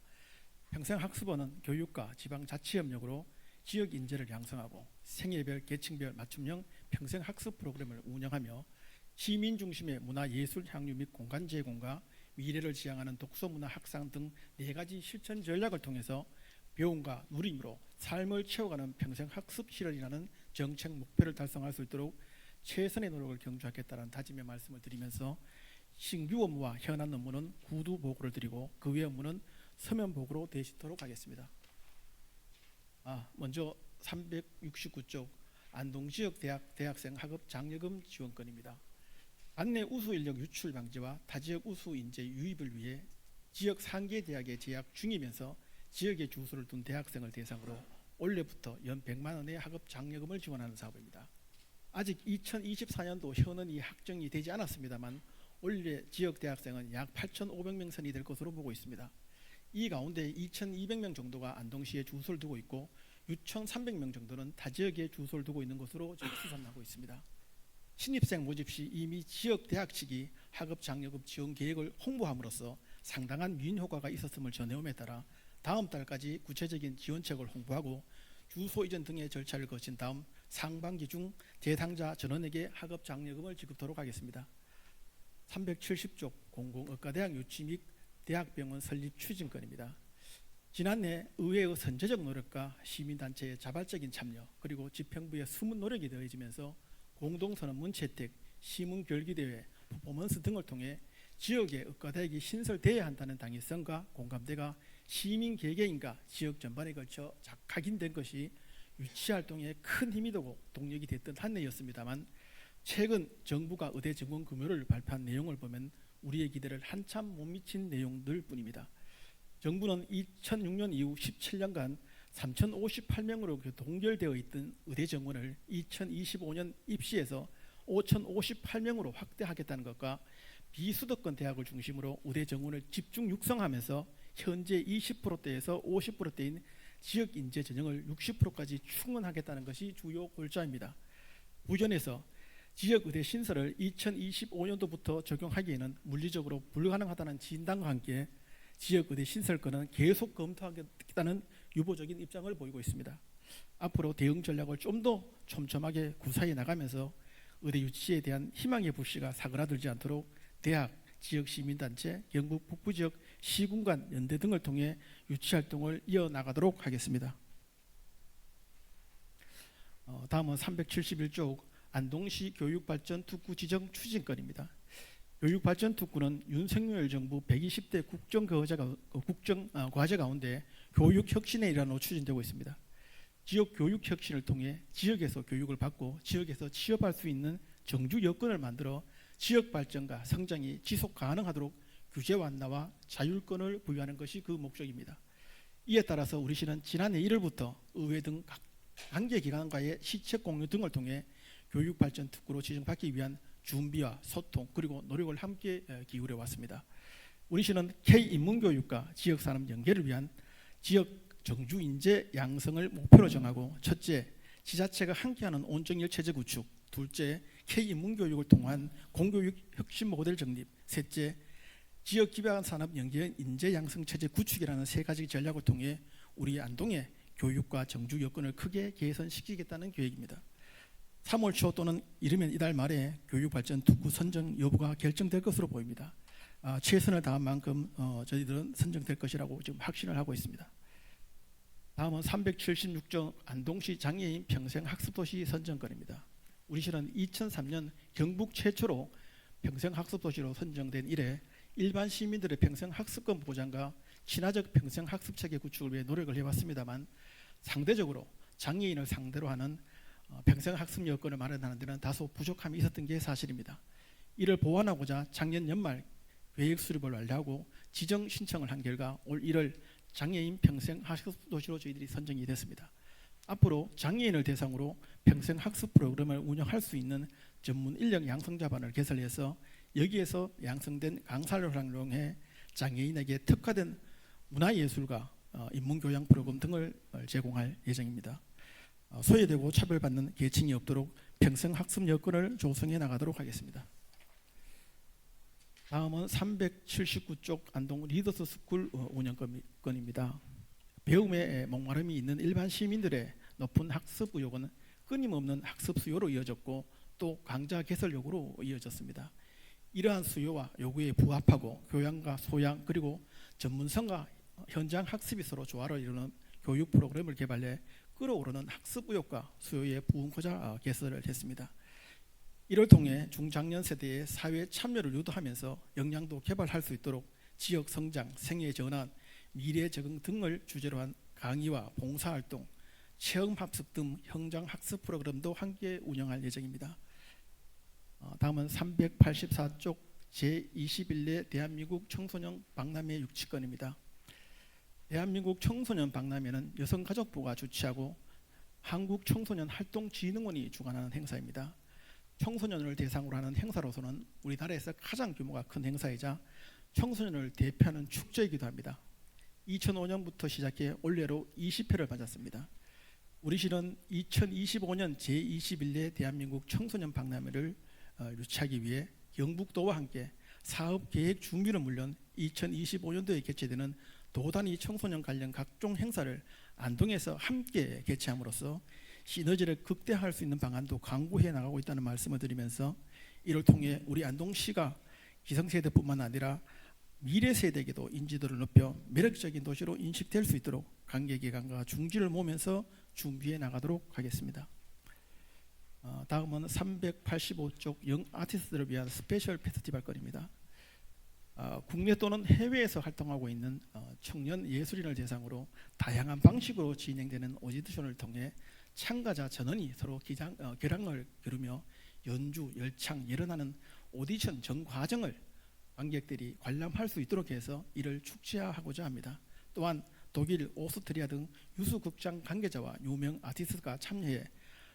평생학습원은 교육과 지방자치협력으로 지역 인재를 양성하고 생애별, 계층별 맞춤형 평생학습 프로그램을 운영하며 시민 중심의 문화예술 향유 및 공간 제공과 미래를 지향하는 독서문화 확산 등 4가지 실천 전략을 통해서 배움과 누림으로 삶을 채워가는 평생학습 실현이라는 정책 목표를 달성할 수 있도록 최선의 노력을 경주하겠다는 다짐의 말씀을 드리면서 신규 업무와 현안 업무는 구두 보고를 드리고 그 외 업무는 서면 보고로 대시토록 하겠습니다. 먼저 369쪽 안동지역 대학생 학업 장려금 지원건입니다. 관내 우수 인력 유출 방지와 타지역 우수 인재 유입을 위해 지역 상계 대학에 재학 중이면서 지역에 주소를 둔 대학생을 대상으로 올해부터 연 100만 원의 학업 장려금을 지원하는 사업입니다. 아직 2024년도 현원이 확정이 되지 않았습니다만 올해 지역 대학생은 약 8,500명 선이 될 것으로 보고 있습니다. 이 가운데 2,200명 정도가 안동시에 주소를 두고 있고 6,300명 정도는 타 지역에 주소를 두고 있는 것으로 추산하고 있습니다. 신입생 모집 시 이미 지역 대학 측이 학업 장려금 지원 계획을 홍보함으로써 상당한 유인 효과가 있었음을 전해옴에 따라 다음 달까지 구체적인 지원책을 홍보하고 주소 이전 등의 절차를 거친 다음 상반기 중 대상자 전원에게 학업 장려금을 지급토록 하겠습니다. 370조 공공의과대학 유치 및 대학병원 설립 추진건입니다. 지난해 의회의 선제적 노력과 시민단체의 자발적인 참여 그리고 집행부의 숨은 노력이 더해지면서 공동선언문 채택, 시민교육대회, 퍼포먼스 등을 통해 지역에 의과대학이 신설돼야 한다는 당위성과 공감대가 시민 개개인과 지역 전반에 걸쳐 각인된 것이 유치활동에 큰 힘이 되고 동력이 됐던 한 해였습니다만 최근 정부가 의대 증원 규모를 발표한 내용을 보면 우리의 기대를 한참 못 미친 내용들 뿐입니다. 정부는 2006년 이후 17년간 3,058명으로 동결되어 있던 의대 정원을 2025년 입시에서 5,058명으로 확대하겠다는 것과 비수도권 대학을 중심으로 의대 정원을 집중 육성하면서 현재 20%대에서 50%대인 지역 인재 전형을 60%까지 충원하겠다는 것이 주요 골자입니다. 부전에서 지역 의대 신설을 2025년도부터 적용하기에는 물리적으로 불가능하다는 진단과 함께 지역 의대 신설권은 계속 검토하겠다는 유보적인 입장을 보이고 있습니다. 앞으로 대응 전략을 좀 더 촘촘하게 구사해 나가면서 의대 유치에 대한 희망의 불씨가 사그라들지 않도록 대학, 지역 시민단체, 경북 북부지역 시군간 연대 등을 통해 유치활동을 이어나가도록 하겠습니다. 다음은 371조 안동시 교육발전 특구 지정 추진건입니다. 교육발전 특구는 윤석열 정부 120대 국정과제 가운데 교육혁신의 일환으로 추진되고 있습니다. 지역 교육혁신을 통해 지역에서 교육을 받고 지역에서 취업할 수 있는 정주 여건을 만들어 지역 발전과 성장이 지속 가능하도록 규제 완화와 자율권을 부여하는 것이 그 목적입니다. 이에 따라서 우리 시는 지난해 1월부터 의회 등 각 관계기관과의 시책 공유 등을 통해 교육발전 특구로 지정받기 위한 준비와 소통 그리고 노력을 함께 기울여 왔습니다. 우리 시는 K-인문교육과 지역산업 연계를 위한 지역 정주 인재 양성을 목표로 정하고 첫째, 지자체가 함께하는 온정일 체제 구축, 둘째, K-인문교육을 통한 공교육 혁신 모델 정립, 셋째, 지역 기반 산업 연계 인재 양성 체제 구축이라는 세 가지 전략을 통해 우리 안동의 교육과 정주 여건을 크게 개선시키겠다는 계획입니다. 3월 초 또는 이르면 이달 말에 교육발전 특구 선정 여부가 결정될 것으로 보입니다. 최선을 다한 만큼 저희들은 선정될 것이라고 지금 확신을 하고 있습니다. 다음은 376조 안동시 장애인 평생학습도시 선정건입니다. 우리 시는 2003년 경북 최초로 평생학습도시로 선정된 이래 일반 시민들의 평생학습권 보장과 친화적 평생학습체계 구축을 위해 노력을 해왔습니다만 상대적으로 장애인을 상대로 하는 평생학습 여건을 마련하는 데는 다소 부족함이 있었던 게 사실입니다. 이를 보완하고자 작년 연말 계획 수립을 완료하고 지정 신청을 한 결과 올 1월 장애인 평생학습도시로 저희들이 선정이 됐습니다. 앞으로 장애인을 대상으로 평생학습 프로그램을 운영할 수 있는 전문 인력 양성자반을 개설해서 여기에서 양성된 강사를 활용해 장애인에게 특화된 문화예술과 인문교양 프로그램 등을 제공할 예정입니다. 소외되고 차별받는 계층이 없도록 평생학습 여건을 조성해 나가도록 하겠습니다. 다음은 379쪽 안동 리더스 스쿨 운영건입니다. 배움에 목마름이 있는 일반 시민들의 높은 학습 의욕은 끊임없는 학습 수요로 이어졌고 또 강좌 개설 요구로 이어졌습니다. 이러한 수요와 요구에 부합하고 교양과 소양 그리고 전문성과 현장 학습이 서로 조화를 이루는 교육 프로그램을 개발해 끌어오르는 학습 의욕과 수요에 부응하고자 개설을 했습니다. 이를 통해 중장년 세대의 사회 참여를 유도하면서 역량도 개발할 수 있도록 지역 성장, 생애 전환, 미래 적응 등을 주제로 한 강의와 봉사활동, 체험학습 등 현장 학습 프로그램도 함께 운영할 예정입니다. 다음은 384쪽 제21회 대한민국 청소년 박람회 유치건입니다. 대한민국 청소년 박람회는 여성가족부가 주최하고 한국청소년활동진흥원이 주관하는 행사입니다. 청소년을 대상으로 하는 행사로서는 우리나라에서 가장 규모가 큰 행사이자 청소년을 대표하는 축제이기도 합니다. 2005년부터 시작해 올해로 20회를 맞았습니다. 우리 시는 2025년 제21회 대한민국 청소년 박람회를 유치하기 위해 경북도와 함께 사업계획 준비는 물론 2025년도에 개최되는 도단위 청소년 관련 각종 행사를 안동에서 함께 개최함으로써 시너지를 극대화할 수 있는 방안도 강구해 나가고 있다는 말씀을 드리면서 이를 통해 우리 안동시가 기성세대뿐만 아니라 미래 세대에게도 인지도를 높여 매력적인 도시로 인식될 수 있도록 관계기관과 중지를 모으면서 준비해 나가도록 하겠습니다. 다음은 385쪽 영 아티스트들을 위한 스페셜 페스티벌 건입니다. 국내 또는 해외에서 활동하고 있는 청년 예술인을 대상으로 다양한 방식으로 진행되는 오디션을 통해 참가자 전원이 서로 결항을 겨루며 연주, 열창, 열연하는 오디션 전 과정을 관객들이 관람할 수 있도록 해서 이를 축제화하고자 합니다. 또한 독일, 오스트리아 등 유수 극장 관계자와 유명 아티스트가 참여해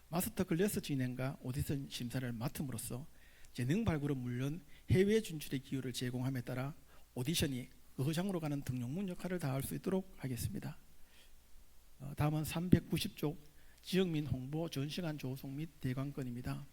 마스터 클래스 진행과 오디션 심사를 맡음으로써 재능 발굴은 물론 해외 진출의 기회를 제공함에 따라 오디션이 그 허장으로 가는 등용문 역할을 다할 수 있도록 하겠습니다. 다음은 390쪽 지역민 홍보 전시관 조성 및 대관건입니다.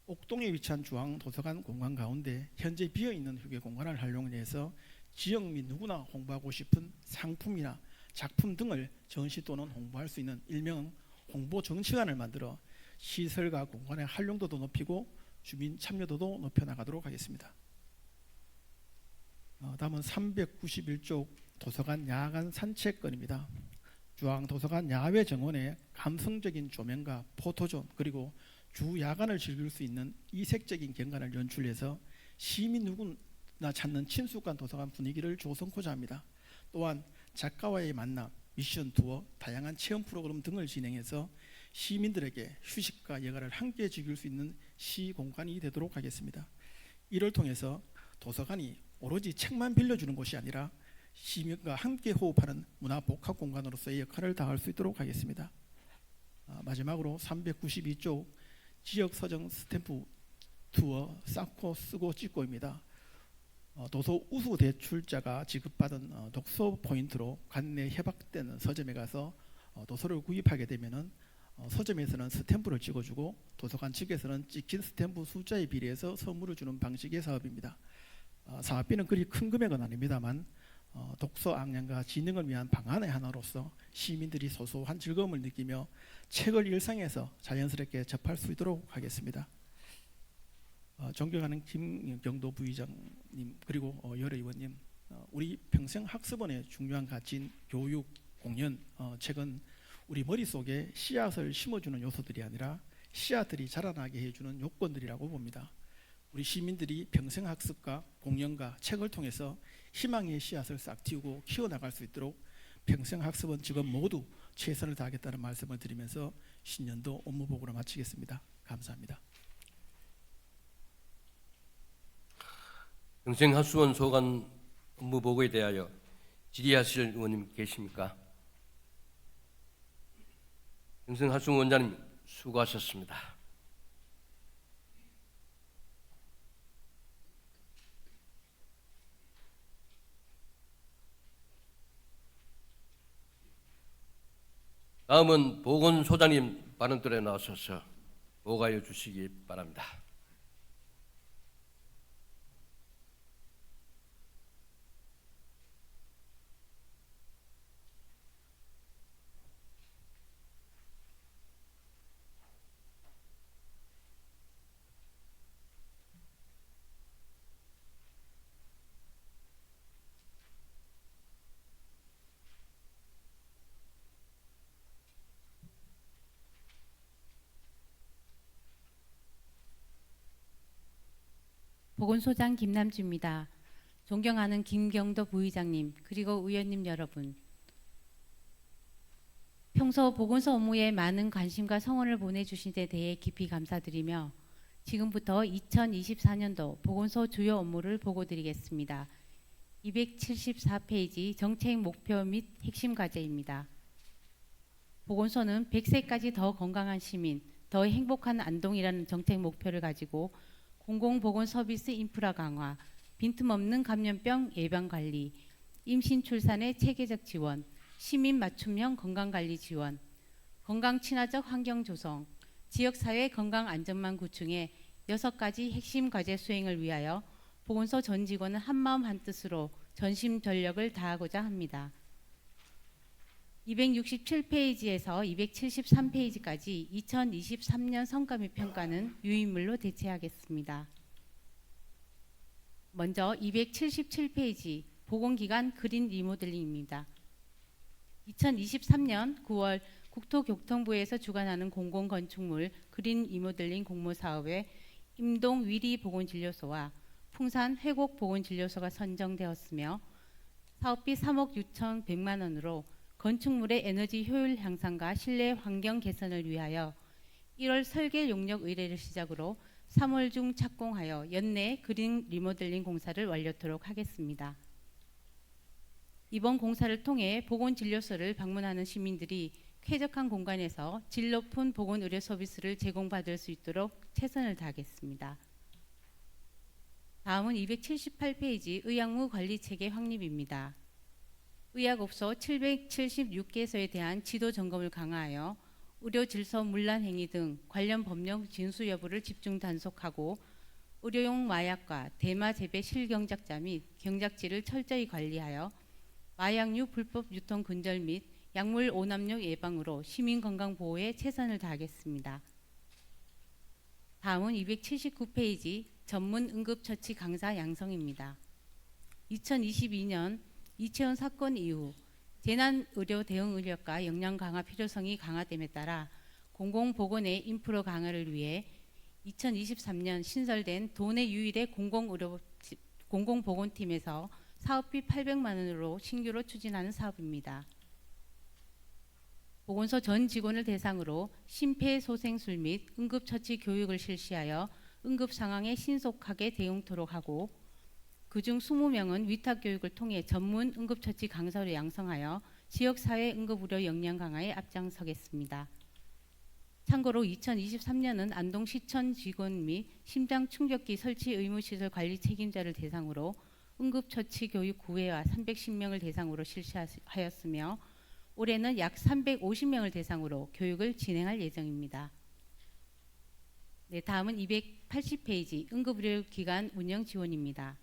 옥동에 위치한 중앙도서관 공간 가운데 현재 비어있는 휴게 공간을 활용해서 지역민 누구나 홍보하고 싶은 상품이나 작품 등을 전시 또는 홍보할 수 있는 일명 홍보 정치관을 만들어 시설과 공간의 활용도도 높이고 주민 참여도도 높여나가도록 하겠습니다. 다음은 391쪽 도서관 야간 산책건입니다. 중앙도서관 야외 정원에 감성적인 조명과 포토존 그리고 주 야간을 즐길 수 있는 이색적인 경관을 연출해서 시민 누구나 찾는 친숙한 도서관 분위기를 조성하고자 합니다. 또한 작가와의 만남, 미션 투어, 다양한 체험 프로그램 등을 진행해서 시민들에게 휴식과 여가를 함께 즐길 수 있는 시공간이 되도록 하겠습니다. 이를 통해서 도서관이 오로지 책만 빌려주는 곳이 아니라 시민과 함께 호흡하는 문화 복합 공간으로서의 역할을 다할 수 있도록 하겠습니다. 마지막으로 392쪽 지역 서점 스탬프 투어 쌓고 쓰고 찍고입니다. 도서 우수 대출자가 지급받은 독서 포인트로 관내 협약된 서점에 가서 도서를 구입하게 되면은 서점에서는 스탬프를 찍어주고 도서관 측에서는 찍힌 스탬프 숫자에 비례해서 선물을 주는 방식의 사업입니다. 사업비는 그리 큰 금액은 아닙니다만 독서 악량과 진흥을 위한 방안의 하나로서 시민들이 소소한 즐거움을 느끼며 책을 일상에서 자연스럽게 접할 수 있도록 하겠습니다. 존경하는 김경도 부의장님 그리고 여러 의원님, 우리 평생학습원의 중요한 가치인 교육, 공연, 책은 우리 머릿속에 씨앗을 심어주는 요소들이 아니라 씨앗들이 자라나게 해주는 요건들이라고 봅니다. 우리 시민들이 평생학습과 공연과 책을 통해서 희망의 씨앗을 싹 틔우고 키워나갈 수 있도록 평생학습원 직원 모두 최선을 다하겠다는 말씀을 드리면서 신년도 업무보고를 마치겠습니다. 감사합니다. 평생학습원 소관 업무보고에 대하여 질의하실 의원님 계십니까? 평생학습원 원장님 수고하셨습니다. 다음은 보건소장님 발언들에 나서서 보고하여 주시기 바랍니다. 보건소장 김남주입니다. 존경하는 김경도 부의장님 그리고 의원님 여러분, 평소 보건소 업무에 많은 관심과 성원을 보내주신 데 대해 깊이 감사드리며 지금부터 2024년도 보건소 주요 업무를 보고드리겠습니다. 274페이지 정책 목표 및 핵심 과제입니다. 보건소는 100세까지 더 건강한 시민, 더 행복한 안동이라는 정책 목표를 가지고 공공보건 서비스 인프라 강화, 빈틈없는 감염병 예방 관리, 임신 출산의 체계적 지원, 시민 맞춤형 건강관리 지원, 건강 친화적 환경 조성, 지역사회 건강 안전망 구축의 6가지 핵심 과제 수행을 위하여 보건소 전 직원은 한마음 한뜻으로 전심 전력을 다하고자 합니다. 267페이지에서 273페이지까지 2023년 성과 및 평가는 유인물로 대체하겠습니다. 먼저 277페이지 보건기관 그린 리모델링입니다. 2023년 9월 국토교통부에서 주관하는 공공건축물 그린 리모델링 공모사업에 임동 위리보건진료소와 풍산 회곡보건진료소가 선정되었으며 사업비 3억 6,100만 원으로 건축물의 에너지 효율 향상과 실내 환경 개선을 위하여 1월 설계 용역 의뢰를 시작으로 3월 중 착공하여 연내 그린 리모델링 공사를 완료토록 하겠습니다. 이번 공사를 통해 보건진료소를 방문하는 시민들이 쾌적한 공간에서 질 높은 보건의료 서비스를 제공받을 수 있도록 최선을 다하겠습니다. 다음은 278페이지 의약무 관리체계 확립입니다. 의약업소 776개소에 대한 지도 점검을 강화하여 의료 질서 문란 행위 등 관련 법령 진수 여부를 집중 단속하고 의료용 마약과 대마 재배 실경작자 및 경작지를 철저히 관리하여 마약류 불법 유통 근절 및 약물 오남용 예방으로 시민 건강 보호에 최선을 다하겠습니다. 다음은 279페이지 전문 응급처치 강사 양성입니다. 2022년 이채원 사건 이후 재난의료 대응 인력과 역량 강화 필요성이 강화됨에 따라 공공보건의 인프라 강화를 위해 2023년 신설된 도내 유일의 공공보건팀에서 사업비 800만 원으로 신규로 추진하는 사업입니다. 보건소 전 직원을 대상으로 심폐소생술 및 응급처치 교육을 실시하여 응급 상황에 신속하게 대응토록 하고 그중 20명은 위탁교육을 통해 전문 응급처치 강사로 양성하여 지역사회 응급의료 역량 강화에 앞장서겠습니다. 참고로 2023년은 안동시청 직원 및 심장충격기 설치 의무시설 관리 책임자를 대상으로 응급처치 교육 9회와 310명을 대상으로 실시하였으며 올해는 약 350명을 대상으로 교육을 진행할 예정입니다. 네, 다음은 280페이지 응급의료기관 운영 지원입니다.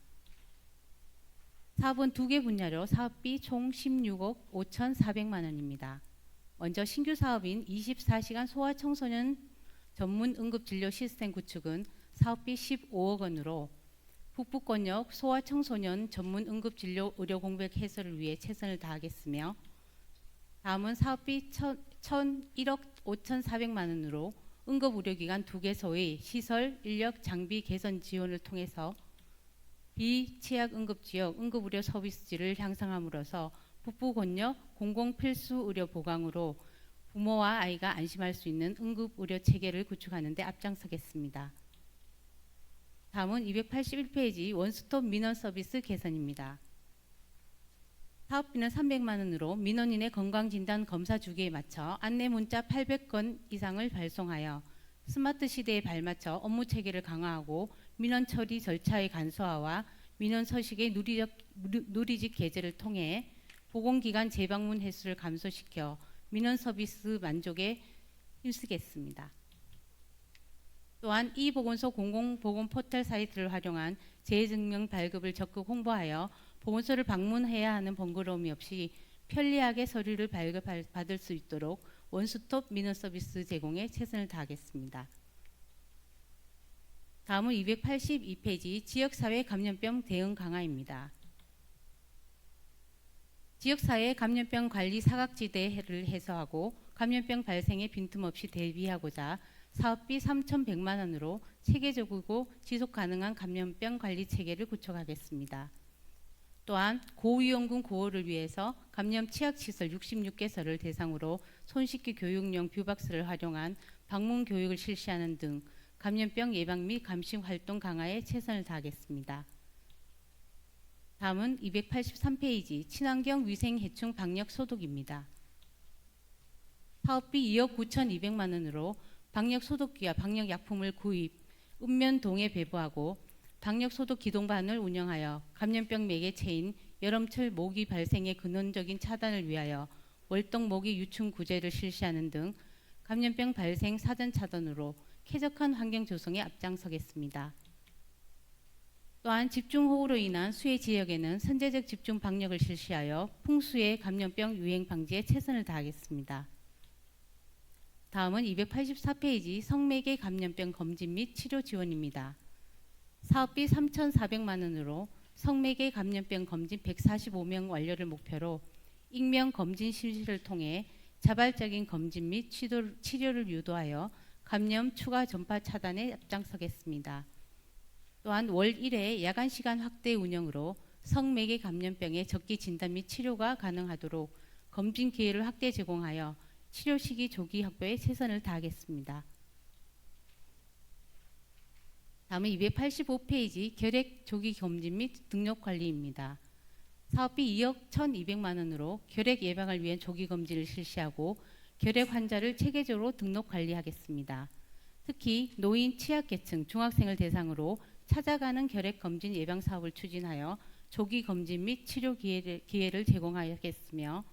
사업은 2개 분야로 사업비 총 16억 5,400만 원입니다. 먼저 신규 사업인 24시간 소아청소년 전문 응급진료 시스템 구축은 사업비 15억 원으로 북부권역 소아청소년 전문 응급진료 의료 공백 해소를 위해 최선을 다하겠으며 다음은 사업비 1억 5,400만 원으로 응급의료기관 2개소의 시설, 인력, 장비 개선 지원을 통해서 비치약 응급지역 응급의료 서비스질을 향상함으로써 북부권역 공공필수의료 보강으로 부모와 아이가 안심할 수 있는 응급의료 체계를 구축하는 데 앞장서겠습니다. 다음은 281페이지 원스톱 민원 서비스 개선입니다. 사업비는 300만 원으로 민원인의 건강진단 검사 주기에 맞춰 안내 문자 800건 이상을 발송하여 스마트 시대에 발맞춰 업무 체계를 강화하고 민원 처리 절차의 간소화와 민원 서식의 누리집 게재를 통해 보건기관 재방문 횟수를 감소시켜 민원 서비스 만족에 힘쓰겠습니다. 또한 이 보건소 공공보건 포털 사이트를 활용한 재증명 발급을 적극 홍보하여 보건소를 방문해야 하는 번거로움이 없이 편리하게 서류를 발급받을 수 있도록 원스톱 민원 서비스 제공에 최선을 다하겠습니다. 다음은 282페이지 지역사회 감염병 대응 강화입니다. 지역사회 감염병 관리 사각지대를 해소하고 감염병 발생에 빈틈없이 대비하고자 사업비 3,100만 원으로 체계적이고 지속가능한 감염병 관리 체계를 구축하겠습니다. 또한 고위험군 구호를 위해서 감염 취약시설 66개소를 대상으로 손쉽게 교육용 뷰박스를 활용한 방문 교육을 실시하는 등 감염병 예방 및 감시 활동 강화에 최선을 다하겠습니다. 다음은 283페이지 친환경 위생해충 방역 소독입니다. 사업비 2억 9,200만 원으로 방역 소독기와 방역 약품을 구입, 읍면동에 배부하고 방역 소독 기동반을 운영하여 감염병 매개체인 여름철 모기 발생의 근원적인 차단을 위하여 월동 모기 유충 구제를 실시하는 등 감염병 발생 사전 차단으로 쾌적한 환경 조성에 앞장서겠습니다. 또한 집중호우로 인한 수해 지역에는 선제적 집중 방역을 실시하여 풍수의 감염병 유행 방지에 최선을 다하겠습니다. 다음은 284페이지 성매개 감염병 검진 및 치료 지원입니다. 사업비 3,400만 원으로 성매개 감염병 검진 145명 완료를 목표로 익명 검진 실시를 통해 자발적인 검진 및 치료를 유도하여 감염 추가 전파 차단에 앞장서겠습니다. 또한 월 1회 야간 시간 확대 운영으로 성매개 감염병의 적기 진단 및 치료가 가능하도록 검진 기회를 확대 제공하여 치료 시기 조기 확보에 최선을 다하겠습니다. 다음은 285페이지 결핵 조기 검진 및 등록 관리입니다. 사업비 2억 1,200만 원으로 결핵 예방을 위한 조기 검진을 실시하고 결핵 환자를 체계적으로 등록 관리하겠습니다. 특히 노인 취약계층 중학생을 대상으로 찾아가는 결핵 검진 예방 사업을 추진하여 조기 검진 및 치료 기회를 제공하겠으며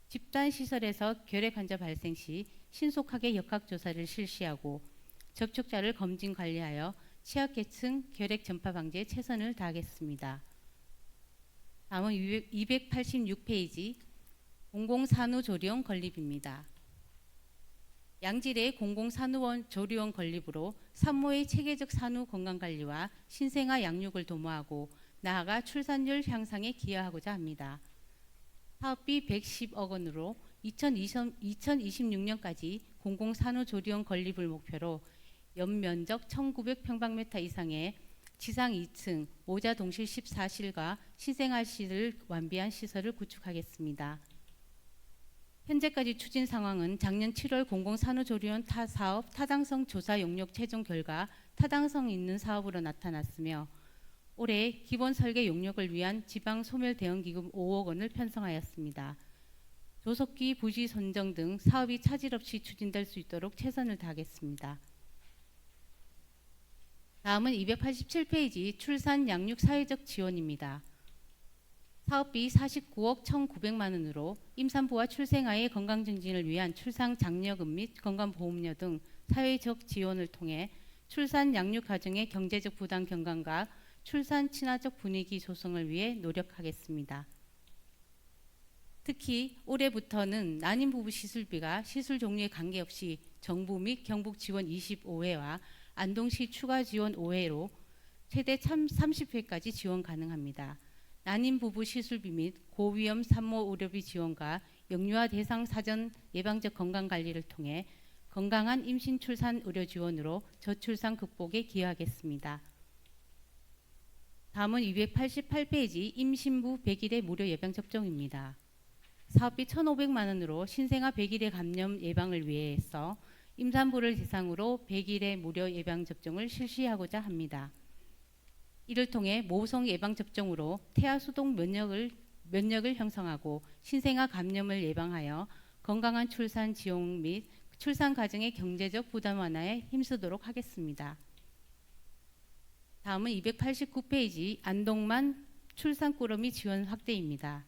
집단 시설에서 결핵 환자 발생 시 신속하게 역학 조사를 실시하고 접촉자를 검진 관리하여 취약계층 결핵 전파 방지에 최선을 다하겠습니다. 다음은 286페이지 공공산후조리원 건립입니다. 양질의 공공산후원 조리원 건립으로 산모의 체계적 산후 건강관리와 신생아 양육을 도모하고 나아가 출산율 향상에 기여하고자 합니다. 사업비 110억 원으로 2026년까지 공공산후조리원 건립을 목표로 연면적 1900평방미터 이상의 지상 2층 모자 동실 14실과 신생아실을 완비한 시설을 구축하겠습니다. 현재까지 추진 상황은 작년 7월 공공산후조리원 사업 타당성 조사 용역 최종 결과 타당성 있는 사업으로 나타났으며 올해 기본 설계 용역을 위한 지방 소멸 대응기금 5억 원을 편성하였습니다. 조속기 부지 선정 등 사업이 차질 없이 추진될 수 있도록 최선을 다하겠습니다. 다음은 287페이지 출산 양육 사회적 지원입니다. 사업비 49억 1,900만 원으로 임산부와 출생아의 건강 증진을 위한 출산 장려금 및 건강보험료 등 사회적 지원을 통해 출산 양육 가정의 경제적 부담 경감과 출산 친화적 분위기 조성을 위해 노력하겠습니다. 특히 올해부터는 난임 부부 시술비가 시술 종류에 관계없이 정부 및 경북 지원 25회와 안동시 추가 지원 5회로 최대 30회까지 지원 가능합니다. 난임 부부 시술비 및 고위험 산모 의료비 지원과 영유아 대상 사전 예방적 건강관리를 통해 건강한 임신 출산 의료 지원으로 저출산 극복에 기여하겠습니다. 다음은 288페이지 임신부 100일의 무료 예방접종입니다. 사업비 1,500만 원으로 신생아 100일의 감염 예방을 위해서 임산부를 대상으로 100일의 무료 예방접종을 실시하고자 합니다. 이를 통해 모성 예방접종으로 태아 수동 면역을 형성하고 신생아 감염을 예방하여 건강한 출산 지원 및 출산 가정의 경제적 부담 완화에 힘쓰도록 하겠습니다. 다음은 289페이지 안동만 출산 꾸러미 지원 확대입니다.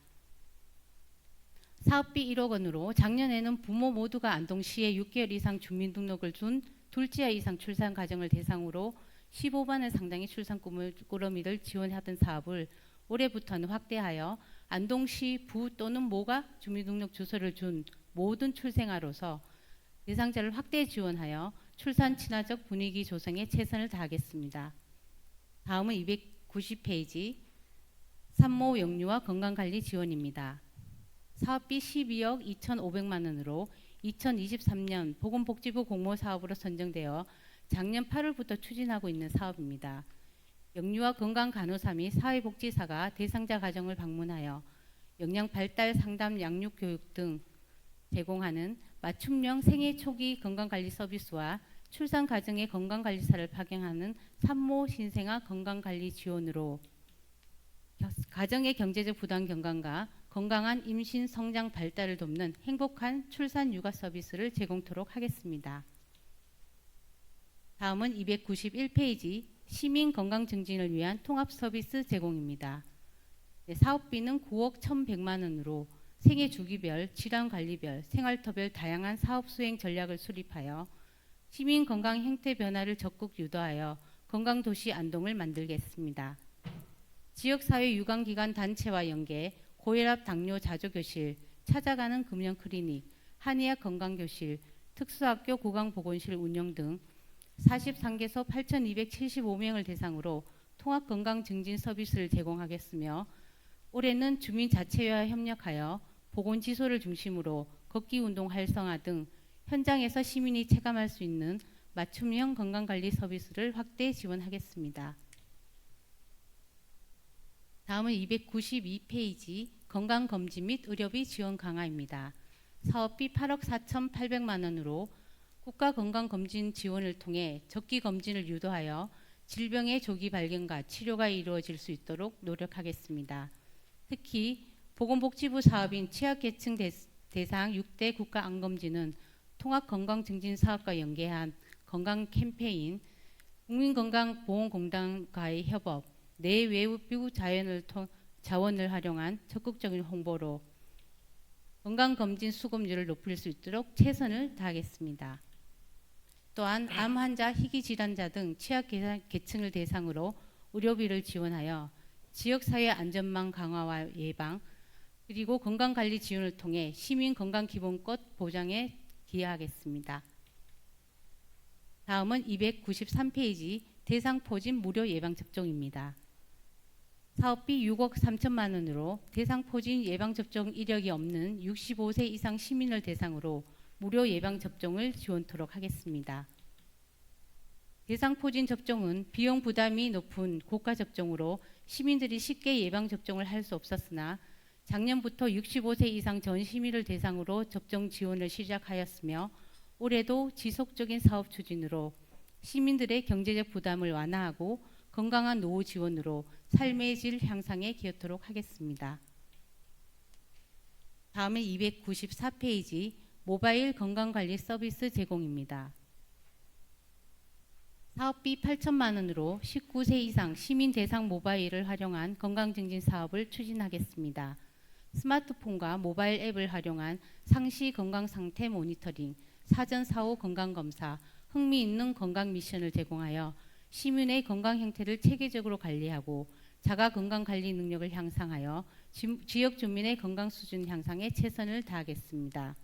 사업비 1억 원으로 작년에는 부모 모두가 안동시에 6개월 이상 주민등록을 둔 둘째 이상 출산 가정을 대상으로 15만 원 상당의 출산 꾸러미를 지원하던 사업을 올해부터는 확대하여 안동시 부 또는 모가 주민등록 주소를 준 모든 출생아로서 대상자를 확대 지원하여 출산 친화적 분위기 조성에 최선을 다하겠습니다. 다음은 290페이지 산모 영유아 건강관리 지원입니다. 사업비 12억 2,500만 원으로 2023년 보건복지부 공모사업으로 선정되어 작년 8월부터 추진하고 있는 사업입니다. 영유아 건강간호사 및 사회복지사가 대상자 가정을 방문하여 영양 발달 상담 양육 교육 등 제공하는 맞춤형 생애 초기 건강관리 서비스와 출산 가정의 건강관리사를 파견하는 산모 신생아 건강관리 지원으로 가정의 경제적 부담 경감과 건강한 임신 성장 발달을 돕는 행복한 출산 육아 서비스를 제공토록 하겠습니다. 다음은 291페이지 시민 건강 증진을 위한 통합 서비스 제공입니다. 사업비는 9억 1,100만 원으로 생애 주기별, 질환 관리별, 생활터별 다양한 사업 수행 전략을 수립하여 시민 건강 행태 변화를 적극 유도하여 건강 도시 안동을 만들겠습니다. 지역사회 유관기관 단체와 연계, 고혈압 당뇨 자조교실, 찾아가는 금연 클리닉, 한의학 건강교실, 특수학교 구강보건실 운영 등 43개소 8,275명을 대상으로 통합건강증진 서비스를 제공하겠으며 올해는 주민 자체와 협력하여 보건지소를 중심으로 걷기운동 활성화 등 현장에서 시민이 체감할 수 있는 맞춤형 건강관리 서비스를 확대 지원하겠습니다. 다음은 292페이지 건강검진 및 의료비 지원 강화입니다. 사업비 8억 4,800만 원으로 국가건강검진 지원을 통해 적기검진을 유도하여 질병의 조기 발견과 치료가 이루어질 수 있도록 노력하겠습니다. 특히 보건복지부 사업인 취약계층 대상 6대 국가암검진은 통합건강증진사업과 연계한 건강 캠페인, 국민건강보험공단과의 협업, 내외부 자원을 활용한 적극적인 홍보로 건강검진 수급률을 높일 수 있도록 최선을 다하겠습니다. 또한 암 환자, 희귀 질환자 등 취약계층을 대상으로 의료비를 지원하여 지역사회 안전망 강화와 예방, 그리고 건강관리 지원을 통해 시민 건강기본권 보장에 기여하겠습니다. 다음은 293페이지 대상포진 무료 예방접종입니다. 사업비 6억 3천만 원으로 대상포진 예방접종 이력이 없는 65세 이상 시민을 대상으로 무료 예방접종을 지원토록 하겠습니다. 대상포진 접종은 비용 부담이 높은 고가 접종으로 시민들이 쉽게 예방접종을 할 수 없었으나 작년부터 65세 이상 전 시민을 대상으로 접종 지원을 시작하였으며 올해도 지속적인 사업 추진으로 시민들의 경제적 부담을 완화하고 건강한 노후 지원으로 삶의 질 향상에 기여토록 하겠습니다. 다음은 294페이지 모바일 건강관리 서비스 제공입니다. 사업비 8천만 원으로 19세 이상 시민 대상 모바일을 활용한 건강증진 사업을 추진하겠습니다. 스마트폰과 모바일 앱을 활용한 상시 건강 상태 모니터링, 사전 사후 건강검사, 흥미있는 건강 미션을 제공하여 시민의 건강 형태를 체계적으로 관리하고 자가 건강 관리 능력을 향상하여 지역 주민의 건강 수준 향상에 최선을 다하겠습니다.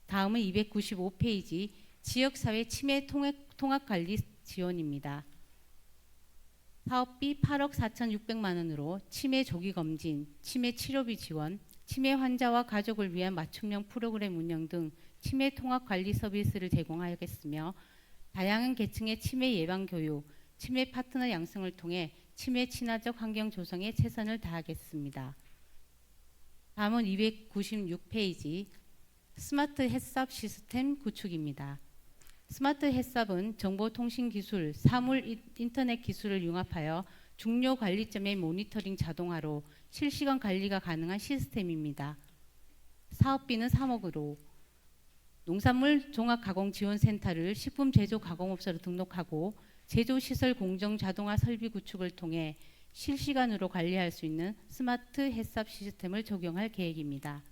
다음은 295페이지 지역사회 치매 통합관리 지원입니다. 사업비 8억 4,600만 원으로 치매 조기검진, 치매 치료비 지원, 치매 환자와 가족을 위한 맞춤형 프로그램 운영 등 치매 통합관리 서비스를 제공하겠으며 다양한 계층의 치매 예방 교육, 치매 파트너 양성을 통해 치매 친화적 환경 조성에 최선을 다하겠습니다. 다음은 296페이지 스마트 햇삽 시스템 구축입니다. 스마트 햇삽은 정보통신기술, 사물 인터넷 기술을 융합하여 중요 관리점의 모니터링 자동화로 실시간 관리가 가능한 시스템입니다. 사업비는 3억으로 농산물 종합가공지원센터를 식품제조가공업소로 등록하고 제조시설 공정 자동화 설비 구축을 통해 실시간으로 관리할 수 있는 스마트 햇삽 시스템을 적용할 계획입니다.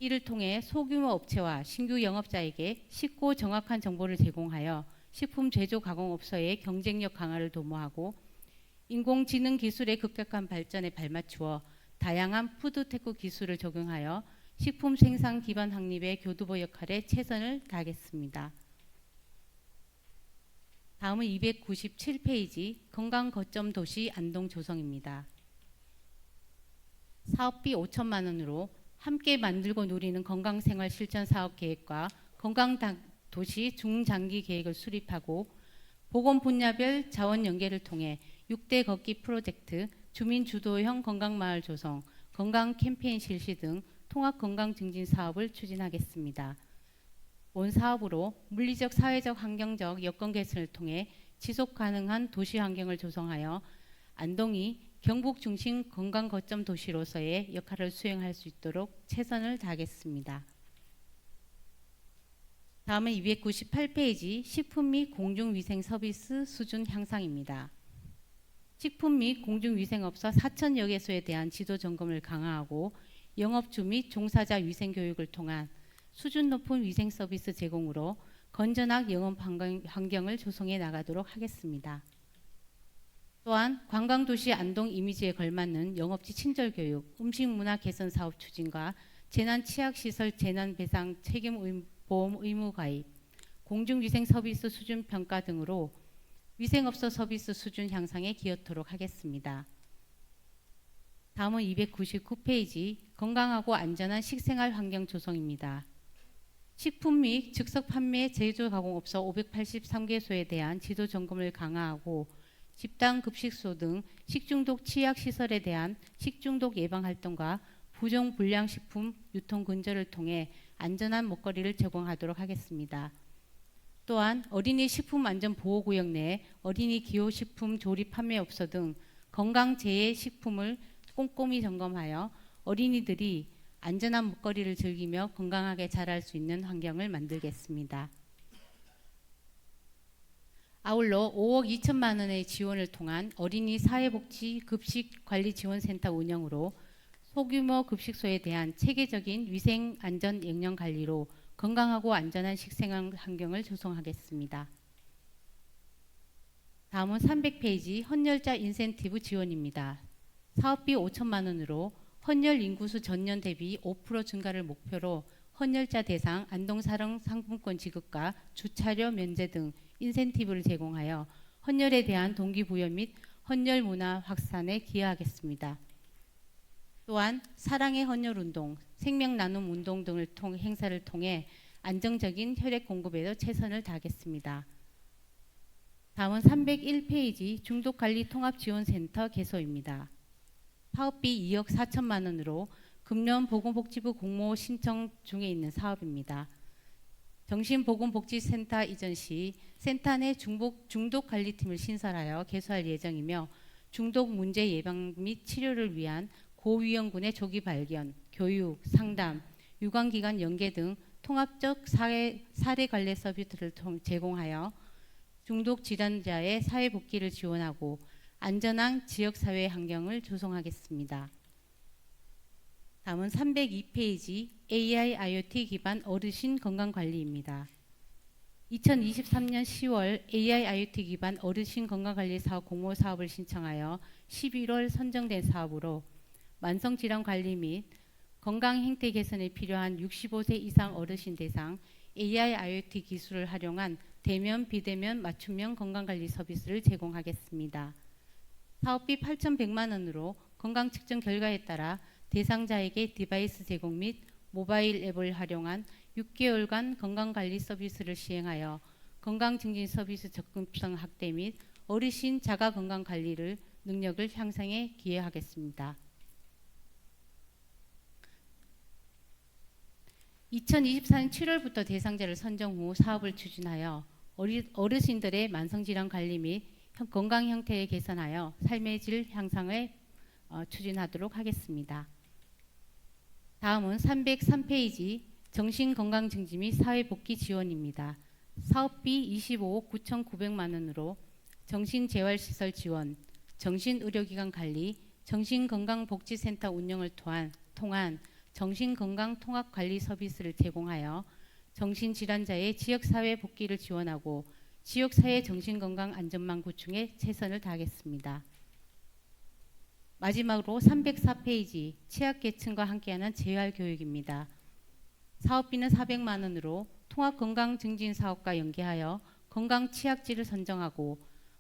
이를 통해 소규모 업체와 신규 영업자에게 쉽고 정확한 정보를 제공하여 식품 제조 가공업소의 경쟁력 강화를 도모하고 인공지능 기술의 급격한 발전에 발맞추어 다양한 푸드테크 기술을 적용하여 식품 생산 기반 확립의 교두보 역할에 최선을 다하겠습니다. 다음은 297페이지 건강 거점 도시 안동 조성입니다. 사업비 5천만 원으로 함께 만들고 누리는 건강생활 실천 사업 계획과 건강도시 중장기 계획을 수립하고 보건 분야별 자원 연계를 통해 6대 걷기 프로젝트, 주민 주도형 건강마을 조성, 건강 캠페인 실시 등 통합 건강 증진 사업을 추진하겠습니다. 본 사업으로 물리적, 사회적, 환경적 여건 개선을 통해 지속 가능한 도시 환경을 조성하여 안동이 경북 중심 건강 거점 도시로서의 역할을 수행할 수 있도록 최선을 다하겠습니다. 다음은 298페이지 식품 및 공중위생 서비스 수준 향상입니다. 식품 및 공중위생업소 4천여 개소에 대한 지도 점검을 강화하고 영업주 및 종사자 위생 교육을 통한 수준 높은 위생 서비스 제공으로 건전한 영업 환경을 조성해 나가도록 하겠습니다. 또한 관광도시 안동 이미지에 걸맞는 영업지 친절교육, 음식문화 개선 사업 추진과 재난취약시설 재난배상 책임보험 의무 가입, 공중위생 서비스 수준 평가 등으로 위생업소 서비스 수준 향상에 기여토록 하겠습니다. 다음은 299페이지 건강하고 안전한 식생활 환경 조성입니다. 식품 및 즉석 판매 제조 가공업소 583개소에 대한 지도 점검을 강화하고 집단 급식소 등 식중독 취약 시설에 대한 식중독 예방 활동과 부정 불량 식품 유통 근절을 통해 안전한 먹거리를 제공하도록 하겠습니다. 또한 어린이 식품 안전 보호 구역 내 어린이 기호 식품 조리 판매업소 등 건강 재해 식품을 꼼꼼히 점검하여 어린이들이 안전한 먹거리를 즐기며 건강하게 자랄 수 있는 환경을 만들겠습니다. 아울러 5억 2천만 원의 지원을 통한 어린이 사회복지 급식관리지원센터 운영으로 소규모 급식소에 대한 체계적인 위생 안전 영양 관리로 건강하고 안전한 식생활 환경을 조성하겠습니다. 다음은 300페이지 헌혈자 인센티브 지원입니다. 사업비 5천만 원으로 헌혈 인구수 전년 대비 5% 증가를 목표로 헌혈자 대상 안동사랑 상품권 지급과 주차료 면제 등 인센티브를 제공하여 헌혈에 대한 동기부여 및 헌혈 문화 확산에 기여하겠습니다. 또한 사랑의 헌혈운동, 생명나눔운동 등을 행사를 통해 안정적인 혈액 공급에도 최선을 다하겠습니다. 다음은 301페이지 중독관리통합지원센터 개소입니다. 사업비 2억 4천만 원으로 금년보건복지부 공모 신청 중에 있는 사업입니다. 정신보건복지센터 이전 시 센터 내 중독관리팀을 신설하여 개소할 예정이며 중독 문제 예방 및 치료를 위한 고위험군의 조기 발견, 교육, 상담, 유관기관 연계 등 통합적 사례 관리 서비스를 제공하여 중독 질환자의 사회복귀를 지원하고 안전한 지역사회 환경을 조성하겠습니다. 다음은 302페이지 AI IoT 기반 어르신 건강관리입니다. 2023년 10월 AI IoT 기반 어르신 건강관리 사업 공모 사업을 신청하여 11월 선정된 사업으로 만성질환 관리 및 건강 행태 개선에 필요한 65세 이상 어르신 대상 AI IoT 기술을 활용한 대면 비대면 맞춤형 건강관리 서비스를 제공하겠습니다. 사업비 8,100만 원으로 건강 측정 결과에 따라 대상자에게 디바이스 제공 및 모바일 앱을 활용한 6개월간 건강관리 서비스를 시행하여 건강증진 서비스 접근성 확대 및 어르신 자가건강관리를 능력을 향상에 기여하겠습니다. 2024년 7월부터 대상자를 선정 후 사업을 추진하여 어르신들의 만성질환 관리 및 건강 형태를 개선하여 삶의 질 향상을 추진하도록 하겠습니다. 다음은 303페이지 정신건강증진 및 사회복귀 지원입니다. 사업비 25억 9,900만 원으로 정신재활시설 지원, 정신의료기관 관리, 정신건강복지센터 운영을 통한 정신건강 통합관리 서비스를 제공하여 정신질환자의 지역사회 복귀를 지원하고 지역사회 정신건강 안전망 구축에 최선을 다하겠습니다. 마지막으로 304페이지 취약계층과 함께하는 재활교육입니다. 사업비는 400만 원으로 통합건강증진사업과 연계하여 건강취약지를 선정하고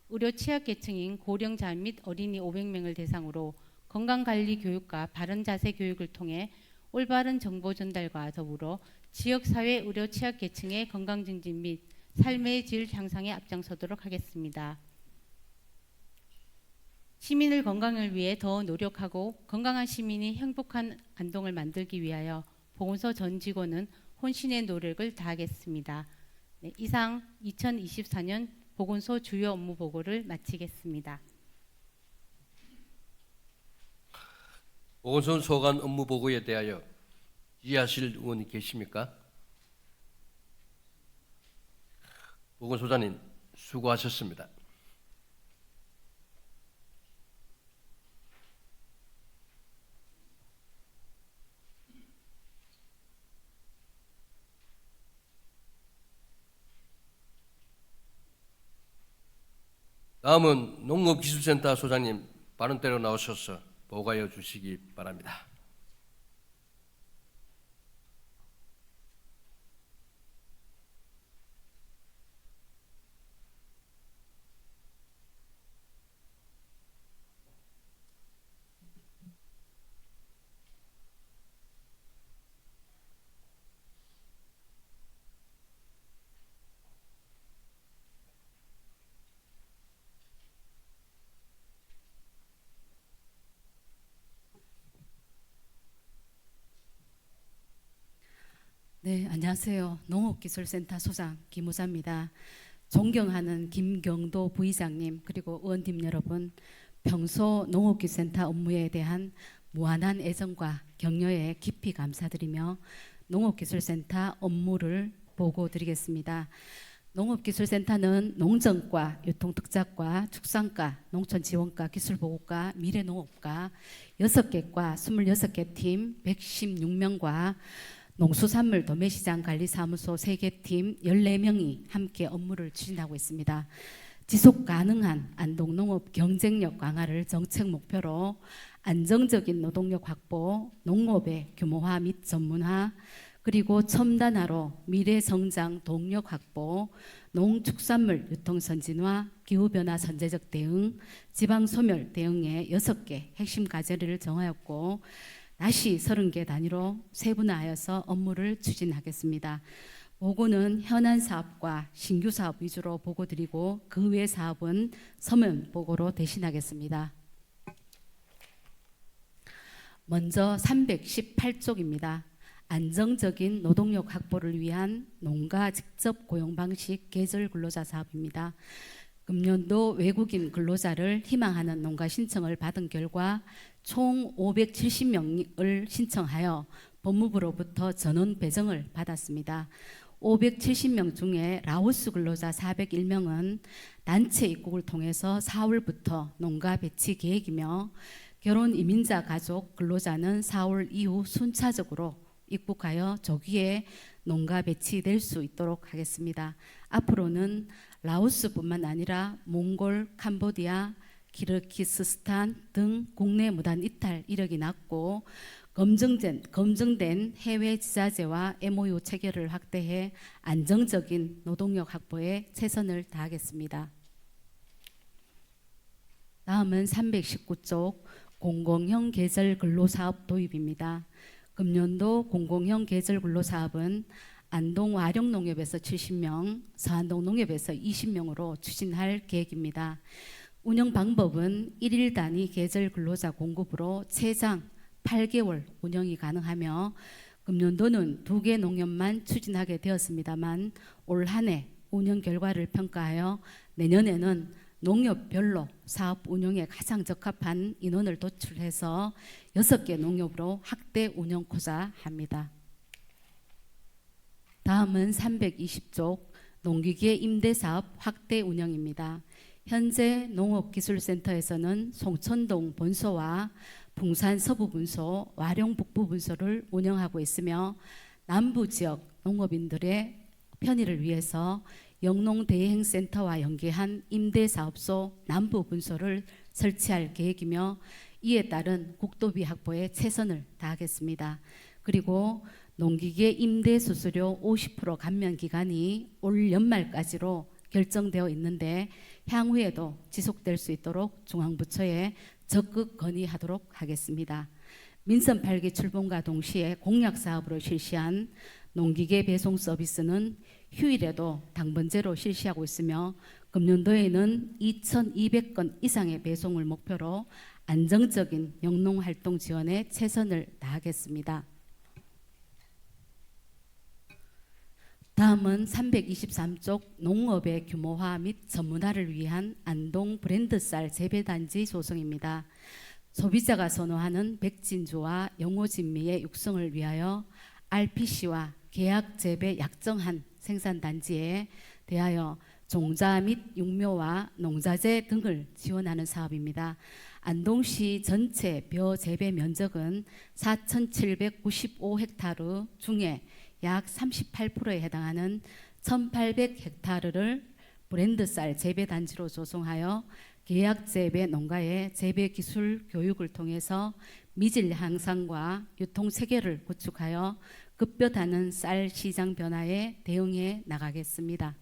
의료 취약계층인 고령자 및 어린이 500명을 대상으로 건강관리 교육과 바른자세 교육을 통해 올바른 정보 전달과 더불어 지역사회 의료 취약계층의 건강증진 및 삶의 질 향상에 앞장서도록 하겠습니다. 시민의 건강을 위해 더 노력하고 건강한 시민이 행복한 안동을 만들기 위하여 보건소 전 직원은 혼신의 노력을 다하겠습니다. 네, 이상 2024년 보건소 주요 업무 보고를 마치겠습니다. 보건소 소관 업무 보고에 대하여 이해하실 의원이 계십니까? 보건소장님 수고하셨습니다. 다음은 농업기술센터 소장님 발언대로 나오셔서 보고하여 주시기 바랍니다. 네, 안녕하세요. 농업기술센터 소장 김우자입니다. 존경하는 김경도 부의장님 그리고 의원님 여러분, 평소 농업기술센터 업무에 대한 무한한 애정과 격려에 깊이 감사드리며 농업기술센터 업무를 보고드리겠습니다. 농업기술센터는 농정과, 유통특작과, 축산과, 농촌지원과, 기술보고과, 미래농업과 6개과 26개 팀 116명과 농수산물 도매시장 관리사무소 3개 팀 14명이 함께 업무를 추진하고 있습니다. 지속 가능한 안동농업 경쟁력 강화를 정책 목표로 안정적인 노동력 확보, 농업의 규모화 및 전문화, 그리고 첨단화로 미래 성장 동력 확보, 농축산물 유통 선진화, 기후변화 선제적 대응, 지방 소멸 대응의 6개 핵심 과제를 정하였고 다시 30개 단위로 세분화하여서 업무를 추진하겠습니다. 보고는 현안 사업과 신규 사업 위주로 보고드리고 그 외 사업은 서면 보고로 대신하겠습니다. 먼저 318쪽입니다. 안정적인 노동력 확보를 위한 농가 직접 고용 방식 계절 근로자 사업입니다. 금년도 외국인 근로자를 희망하는 농가 신청을 받은 결과 총 570명을 신청하여 법무부로부터 전원 배정을 받았습니다. 570명 중에 라오스 근로자 401명은 단체 입국을 통해서 4월부터 농가 배치 계획이며 결혼 이민자 가족 근로자는 4월 이후 순차적으로 입국하여 조기에 농가 배치될 수 있도록 하겠습니다. 앞으로는 라오스뿐만 아니라 몽골, 캄보디아, 키르기스스탄 등 국내 무단 이탈 이력이 낮고 검증된 해외 지자체와 MOU 체결을 확대해 안정적인 노동력 확보에 최선을 다하겠습니다. 다음은 319쪽 공공형 계절 근로사업 도입입니다. 금년도 공공형 계절 근로사업은 안동 와룡농협에서 70명, 서안동 농협에서 20명으로 추진할 계획입니다. 운영 방법은 1일 단위 계절 근로자 공급으로 최장 8개월 운영이 가능하며 금년도는 2개 농협만 추진하게 되었습니다만 올 한 해 운영 결과를 평가하여 내년에는 농협별로 사업 운영에 가장 적합한 인원을 도출해서 6개 농협으로 확대 운영코자 합니다. 다음은 320쪽 농기계 임대사업 확대 운영입니다. 현재 농업기술센터에서는 송천동 본소와 풍산 서부 분소, 와룡 북부 분소를 운영하고 있으며 남부 지역 농업인들의 편의를 위해서 영농대행센터와 연계한 임대사업소 남부 분소를 설치할 계획이며 이에 따른 국도비 확보에 최선을 다하겠습니다. 그리고 농기계 임대 수수료 50% 감면 기간이 올 연말까지로 결정되어 있는데 향후에도 지속될 수 있도록 중앙부처에 적극 건의하도록 하겠습니다. 민선 8기 출범과 동시에 공약 사업으로 실시한 농기계 배송 서비스는 휴일에도 당번제로 실시하고 있으며 금년도에는 2,200건 이상의 배송을 목표로 안정적인 영농활동 지원에 최선을 다하겠습니다. 다음은 323쪽 농업의 규모화 및 전문화를 위한 안동 브랜드쌀 재배단지 조성입니다. 소비자가 선호하는 백진주와 영호진미의 육성을 위하여 RPC와 계약 재배 약정한 생산단지에 대하여 종자 및 육묘와 농자재 등을 지원하는 사업입니다. 안동시 전체 벼 재배 면적은 4,795헥타르 중에 약 38%에 해당하는 1,800헥타르를 브랜드 쌀 재배 단지로 조성하여 계약 재배 농가의 재배 기술 교육을 통해서 미질 향상과 유통 체계를 구축하여 급변하는 쌀 시장 변화에 대응해 나가겠습니다.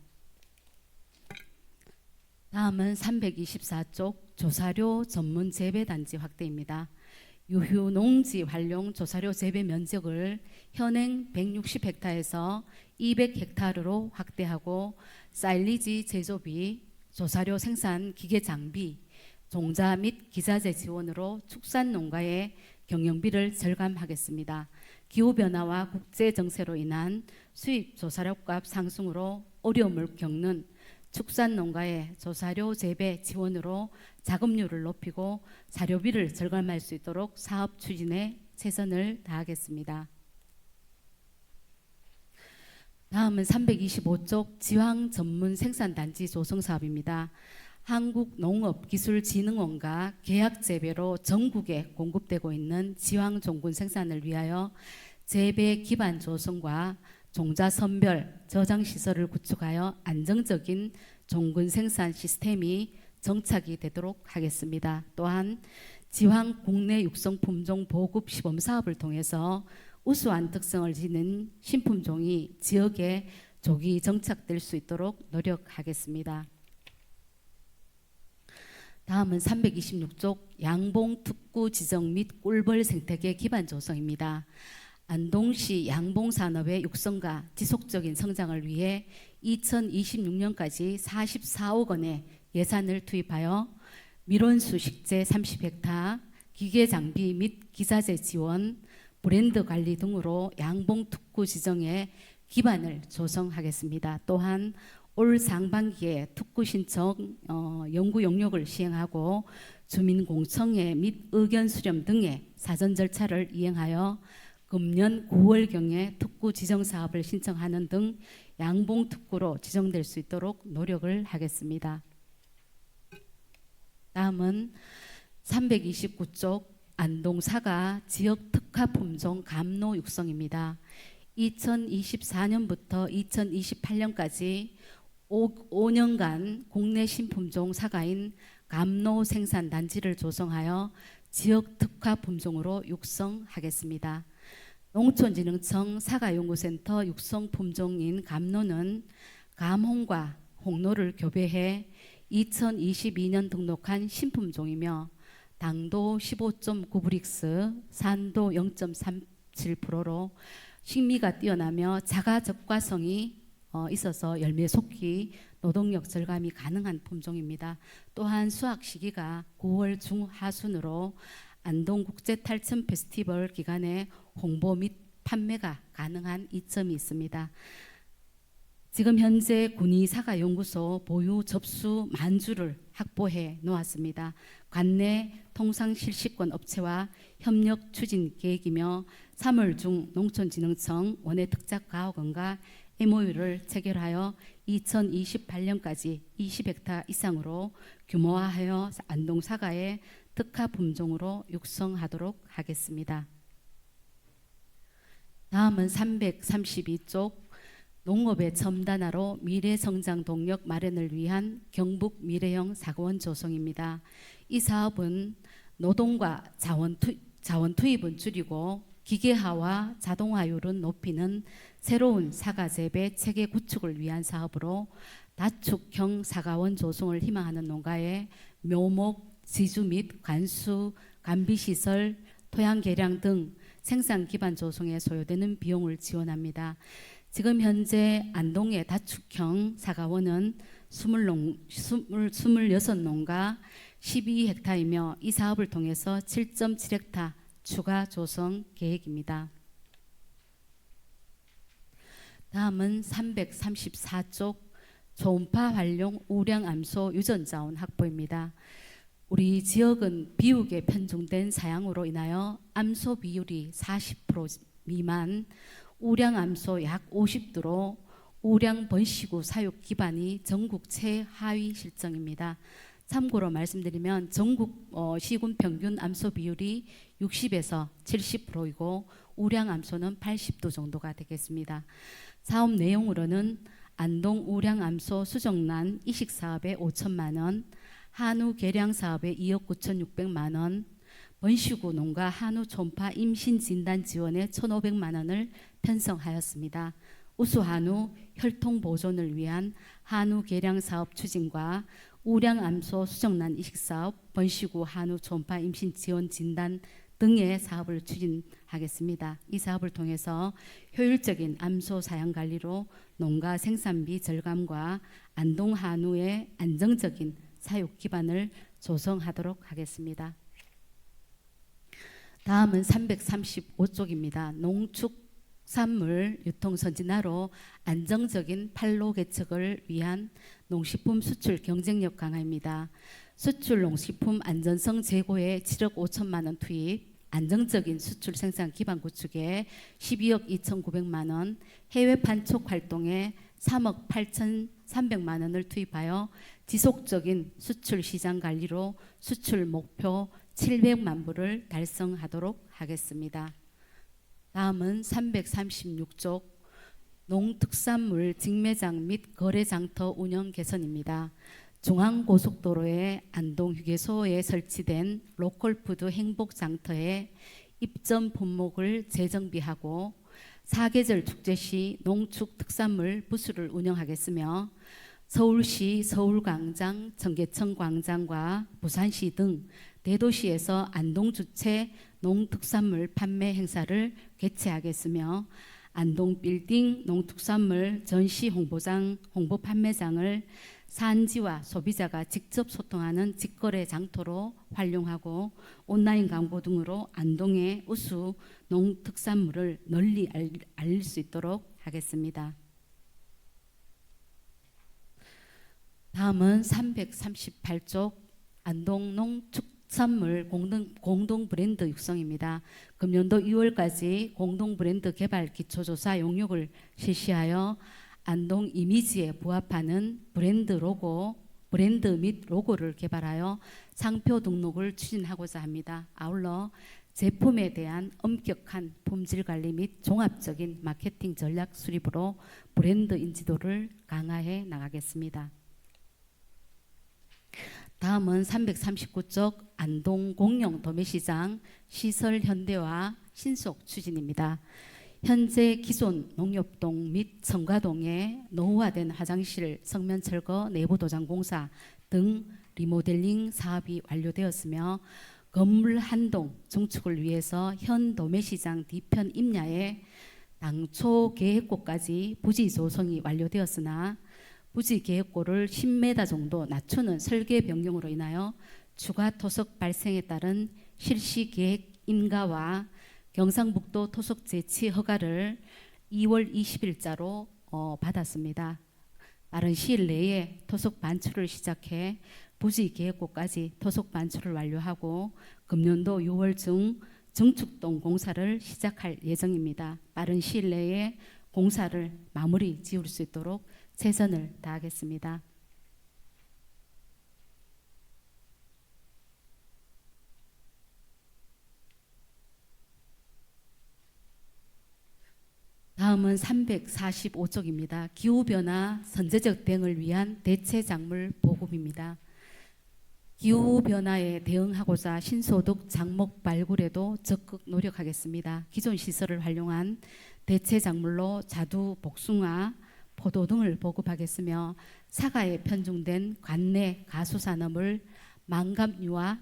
다음은 324쪽 조사료 전문 재배 단지 확대입니다. 유휴 농지 활용 조사료 재배 면적을 현행 160헥타에서 200헥타르로 확대하고 사일리지 제조비, 조사료 생산 기계 장비, 종자 및 기자재 지원으로 축산 농가의 경영비를 절감하겠습니다. 기후 변화와 국제 정세로 인한 수입 조사료값 상승으로 어려움을 겪는 축산 농가의 조사료 재배 지원으로 자금률을 높이고 사료비를 절감할 수 있도록 사업 추진에 최선을 다하겠습니다. 다음은 325쪽 지황 전문 생산단지 조성 사업입니다. 한국농업기술진흥원과 계약 재배로 전국에 공급되고 있는 지황 종군 생산을 위하여 재배 기반 조성과 종자 선별, 저장 시설을 구축하여 안정적인 종군 생산 시스템이 정착이 되도록 하겠습니다. 또한 지황 국내 육성 품종 보급 시범 사업을 통해서 우수한 특성을 지닌 신품종이 지역에 조기 정착될 수 있도록 노력하겠습니다. 다음은 326쪽 양봉 특구 지정 및 꿀벌 생태계 기반 조성입니다. 안동시 양봉 산업의 육성과 지속적인 성장을 위해 2026년까지 44억 원의 예산을 투입하여 밀원수 식재 30헥타, 기계 장비 및 기자재 지원, 브랜드 관리 등으로 양봉 특구 지정에 기반을 조성하겠습니다. 또한 올 상반기에 특구 신청 연구 용역을 시행하고 주민 공청회 및 의견 수렴 등의 사전 절차를 이행하여 금년 9월경에 특구 지정 사업을 신청하는 등 양봉 특구로 지정될 수 있도록 노력을 하겠습니다. 다음은 329쪽 안동 사과 지역 특화 품종 감로 육성입니다. 2024년부터 2028년까지 5년간 국내 신품종 사과인 감로 생산 단지를 조성하여 지역 특화 품종으로 육성하겠습니다. 농촌진흥청 사과연구센터 육성 품종인 감로는 감홍과 홍로를 교배해 2022년 등록한 신품종이며 당도 15.9브릭스, 산도 0.37%로 식미가 뛰어나며 자가 적과성이 있어서 열매 속기, 노동력 절감이 가능한 품종입니다. 또한 수확 시기가 9월 중하순으로 안동 국제 탈천 페스티벌 기간에 홍보 및 판매가 가능한 이점이 있습니다. 지금 현재 군의사과연구소 보유 접수 만주를 확보해 놓았습니다. 관내 통상실시권 업체와 협력 추진 계획이며 3월 중 농촌진흥청 원예특작가옥원과 MOU를 체결하여 2028년까지 20헥타 이상으로 규모화하여 안동 사과의 특화 품종으로 육성하도록 하겠습니다. 다음은 332쪽 농업의 첨단화로 미래성장 동력 마련을 위한 경북 미래형 사과원 조성입니다. 이 사업은 노동과 자원 투입은 줄이고 기계화와 자동화율은 높이는 새로운 사과 재배 체계 구축을 위한 사업으로 다축형 사과원 조성을 희망하는 농가에 묘목, 지주 및 관수, 감비시설, 토양 개량 등 생산 기반 조성에 소요되는 비용을 지원합니다. 지금 현재 안동의 다축형 사과원은 26농가 12헥타이며 이 사업을 통해서 7.7헥타 추가 조성 계획입니다. 다음은 334쪽 초음파 활용 우량 암소 유전자원 확보입니다. 우리 지역은 비육에 편중된 사양으로 인하여 암소 비율이 40% 미만, 우량 암소 약 50도로 우량 번식우 사육 기반이 전국 최하위 실정입니다. 참고로 말씀드리면 전국 시군 평균 암소 비율이 60에서 70%이고 우량 암소는 80도 정도가 되겠습니다. 사업 내용으로는 안동 우량암소 수정란 이식 사업에 5천만 원, 한우 개량 사업에 2억 9,600만 원, 번시구 농가 한우 촌파 임신 진단 지원에 1,500만 원을 편성하였습니다. 우수 한우 혈통 보존을 위한 한우 개량 사업 추진과 우량암소 수정란 이식 사업, 번시구 한우 촌파 임신 지원 진단 등의 사업을 추진하겠습니다. 이 사업을 통해서 효율적인 암소 사양 관리로 농가 생산비 절감과 안동 한우의 안정적인 사육 기반을 조성하도록 하겠습니다. 다음은 335쪽입니다. 농축산물 유통 선진화로 안정적인 판로 개척을 위한 농식품 수출 경쟁력 강화입니다. 수출 농식품 안전성 제고에 7억 5천만 원 투입, 안정적인 수출 생산 기반 구축에 12억 2,900만 원, 해외 판촉 활동에 3억 8,300만 원을 투입하여 지속적인 수출 시장 관리로 수출 목표 700만 부를 달성하도록 하겠습니다. 다음은 336쪽 농특산물 직매장 및 거래장터 운영 개선입니다. 중앙고속도로의 안동휴게소에 설치된 로컬푸드 행복장터에 입점 품목을 재정비하고 사계절 축제 시 농축 특산물 부스를 운영하겠으며 서울시 서울광장, 청계천 광장과 부산시 등 대도시에서 안동 주최 농특산물 판매 행사를 개최하겠으며 안동 빌딩 농특산물 전시 홍보장, 홍보 판매장을 산지와 소비자가 직접 소통하는 직거래 장터로 활용하고 온라인 광고 등으로 안동의 우수 농특산물을 널리 알릴 수 있도록 하겠습니다. 다음은 338쪽 안동 농축산물 공동 브랜드 육성입니다. 금년도 6월까지 공동 브랜드 개발 기초조사 용역을 실시하여 안동 이미지에 부합하는 브랜드 및 로고를 개발하여 상표 등록을 추진하고자 합니다. 아울러 제품에 대한 엄격한 품질 관리 및 종합적인 마케팅 전략 수립으로 브랜드 인지도를 강화해 나가겠습니다. 다음은 339쪽 안동 공영 도매시장 시설 현대화 신속 추진입니다. 현재 기존 농협동 및 청가동에 노후화된 화장실 성면 철거, 내부 도장 공사 등 리모델링 사업이 완료되었으며 건물 한 동 증축을 위해서 현 도매시장 뒤편 임야에 당초 계획고까지 부지 조성이 완료되었으나 부지 계획고를 10m 정도 낮추는 설계 변경으로 인하여 추가 토석 발생에 따른 실시 계획 인가와 경상북도 토속 제치 허가를 2월 20일자로 받았습니다. 빠른 시일 내에 토속 반출을 시작해 부지 계획고까지 토속 반출을 완료하고 금년도 6월 중 정축동 공사를 시작할 예정입니다. 빠른 시일 내에 공사를 마무리 지을 수 있도록 최선을 다하겠습니다. 다음은 345쪽입니다. 기후변화 선제적 대응을 위한 대체 작물 보급입니다. 기후변화에 대응하고자 신소득 작목 발굴에도 적극 노력하겠습니다. 기존 시설을 활용한 대체 작물로 자두, 복숭아, 포도 등을 보급하겠으며 사과에 편중된 관내 가수산업을 망감류와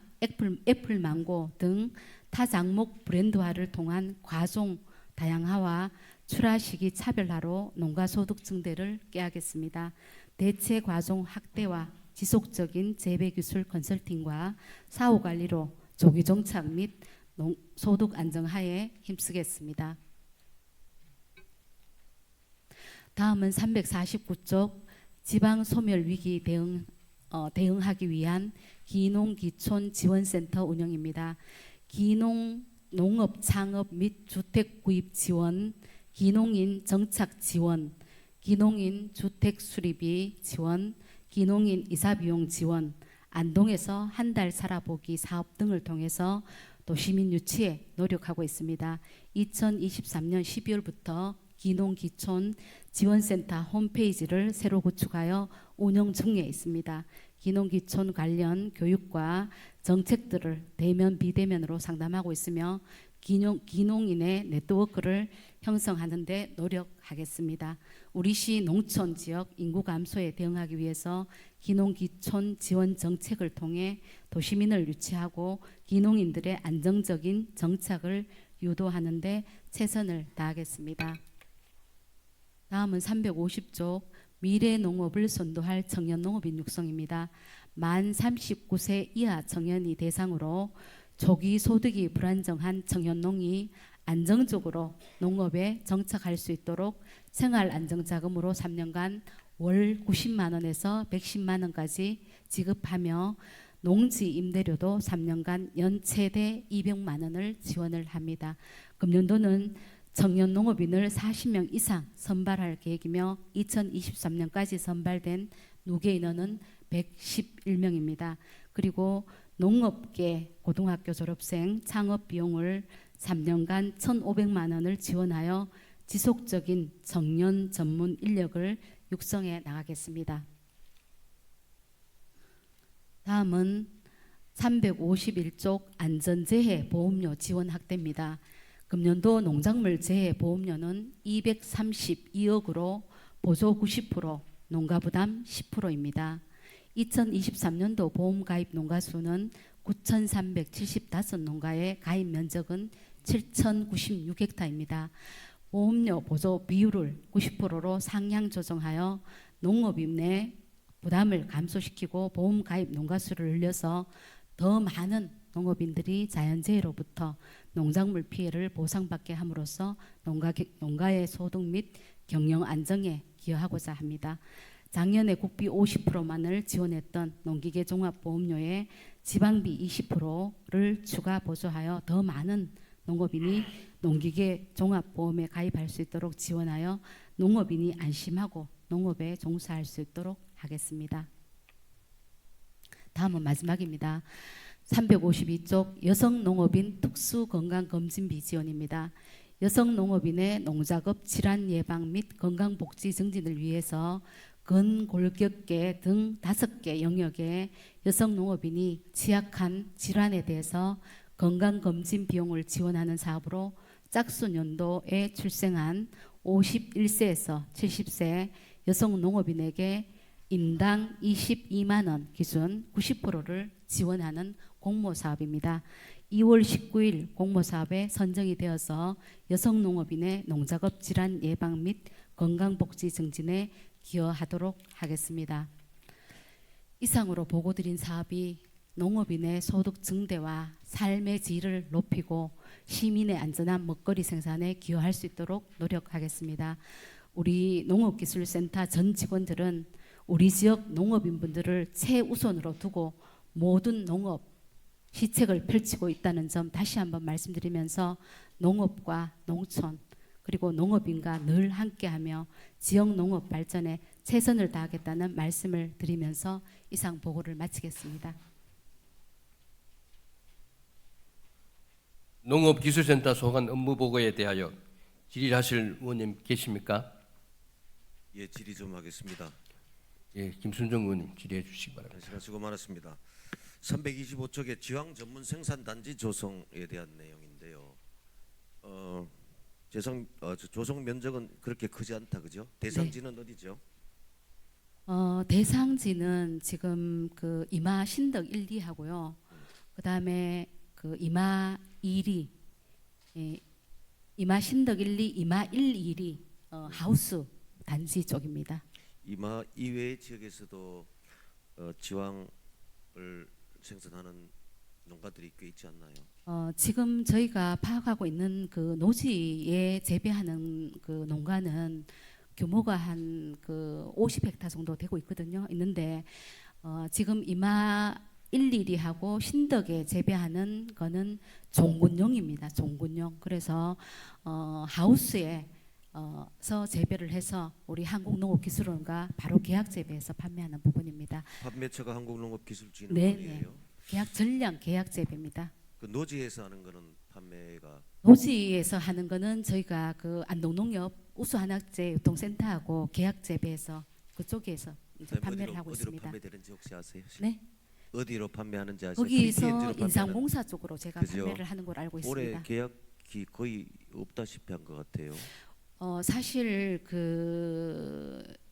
애플망고 등 타작목 브랜드화를 통한 과종 다양화와 출하 시기 차별화로 농가소득 증대를 꾀하겠습니다. 대체 과종 확대와 지속적인 재배기술 컨설팅과 사후관리로 조기 정착 및 소득 안정하에 힘쓰겠습니다. 다음은 349쪽 지방소멸위기 대응하기 위한 기농기촌 지원센터 운영입니다. 기농 농업 창업 및 주택 구입 지원, 기농인 정착 지원, 기농인 주택 수리비 지원, 기농인 이사비용 지원, 안동에서 한 달 살아보기 사업 등을 통해서 도시민 유치에 노력하고 있습니다. 2023년 12월부터 기농기촌 지원센터 홈페이지를 새로 구축하여 운영 중에 있습니다. 기농기촌 관련 교육과 정책들을 대면 비대면으로 상담하고 있으며 기농인의 네트워크를 형성하는 데 노력하겠습니다. 우리 시 농촌 지역 인구 감소에 대응하기 위해서 기농기촌 지원 정책을 통해 도시민을 유치하고 기농인들의 안정적인 정착을 유도하는 데 최선을 다하겠습니다. 다음은 350쪽 미래 농업을 선도할 청년 농업인 육성입니다. 만 39세 이하 청년이 대상으로 조기 소득이 불안정한 청년농이 안정적으로 농업에 정착할 수 있도록 생활안정자금으로 3년간 월 90만 원에서 110만 원까지 지급하며 농지 임대료도 3년간 연 최대 200만 원을 지원을 합니다. 금년도는 청년 농업인을 40명 이상 선발할 계획이며 2023년까지 선발된 누계 인원은 111명입니다. 그리고 농업계 고등학교 졸업생 창업 비용을 3년간 1,500만 원을 지원하여 지속적인 청년 전문 인력을 육성해 나가겠습니다. 다음은 351쪽 안전재해 보험료 지원 확대입니다. 금년도 농작물 재해 보험료는 232억으로 보조 90%, 농가 부담 10%입니다. 2023년도 보험 가입 농가 수는 9,375농가의 가입 면적은 7,096헥타입니다. 보험료 보조 비율을 90%로 상향 조정하여 농업인의 부담을 감소시키고 보험 가입 농가 수를 늘려서 더 많은 농업인들이 자연재해로부터 농작물 피해를 보상받게 함으로써 농가의 소득 및 경영 안정에 기여하고자 합니다. 작년에 국비 50%만을 지원했던 농기계 종합보험료에 지방비 20%를 추가 보조하여 더 많은 농업인이 농기계 종합보험에 가입할 수 있도록 지원하여 농업인이 안심하고 농업에 종사할 수 있도록 하겠습니다. 다음은 마지막입니다. 352쪽 여성농업인 특수건강검진비 지원입니다. 여성농업인의 농작업 질환 예방 및 건강복지 증진을 위해서 근골격계 등 5개 영역의 여성농업인이 취약한 질환에 대해서 건강검진 비용을 지원하는 사업으로 짝수년도에 출생한 51세에서 70세 여성농업인에게 인당 22만 원 기준 90%를 지원하는 공모사업입니다. 2월 19일 공모사업에 선정이 되어서 여성농업인의 농작업 질환 예방 및 건강복지 증진에 기여하도록 하겠습니다. 이상으로 보고드린 사업이 농업인의 소득 증대와 삶의 질을 높이고 시민의 안전한 먹거리 생산에 기여할 수 있도록 노력하겠습니다. 우리 농업기술센터 전 직원들은 우리 지역 농업인분들을 최우선으로 두고 모든 농업 시책을 펼치고 있다는 점 다시 한번 말씀드리면서 농업과 농촌 그리고 농업인과 늘 함께하며 지역 농업 발전에 최선을 다하겠다는 말씀을 드리면서 이상 보고를 마치겠습니다. 농업기술센터 소관 업무 보고에 대하여 질의하실 의원님 계십니까? 예, 질의 좀 하겠습니다. 예, 김순정 의원님 질의해 주시기 바랍니다. 시간 수고 많았습니다. 325쪽의 지황 전문 생산단지 조성에 대한 내용인데요. 조성 면적은 그렇게 크지 않다, 그죠? 대상지는 네. 어디죠? 대상지는 지금 그 이마 신덕 1, 2하고요. 그 다음에 그 이마 1이 이마 신덕 1, 2, 이마 1, 2이 하우스 단지 쪽입니다. 이마 이외의 지역에서도 지황을 생산하는 농가들이 꽤 있지 않나요? 지금 저희가 파악하고 있는 그 노지에 재배하는 그 농가는 규모가 한 그 50헥타 정도 되고 있는데 지금 이마 1, 2하고 신덕에 재배하는 거는 종군용입니다. 종군용. 그래서 하우스에 서 재배를 해서 우리 한국농업기술원과 바로 계약 재배해서 판매하는 부분입니다. 판매처가 한국농업기술진흥원이에요? 계약 전량 계약 재배입니다. 그 노지에서 하는 거는 판매가 노지에서 하는 거는 저희가 그 안동농협 우수한약재 유통센터하고 계약 재배해서 그쪽에서 이제 그다음에 판매를 하고 어디로 있습니다. 판매되는지 혹시 아세요? 네, 어디로 판매하는지 아세요? 거기서 KTNG 로 판매하는- 인삼공사 쪽으로 제가 그죠? 판매를 하는 걸 알고 올해 있습니다. 계약이 거의 없다시피 한 것 같아요. 사실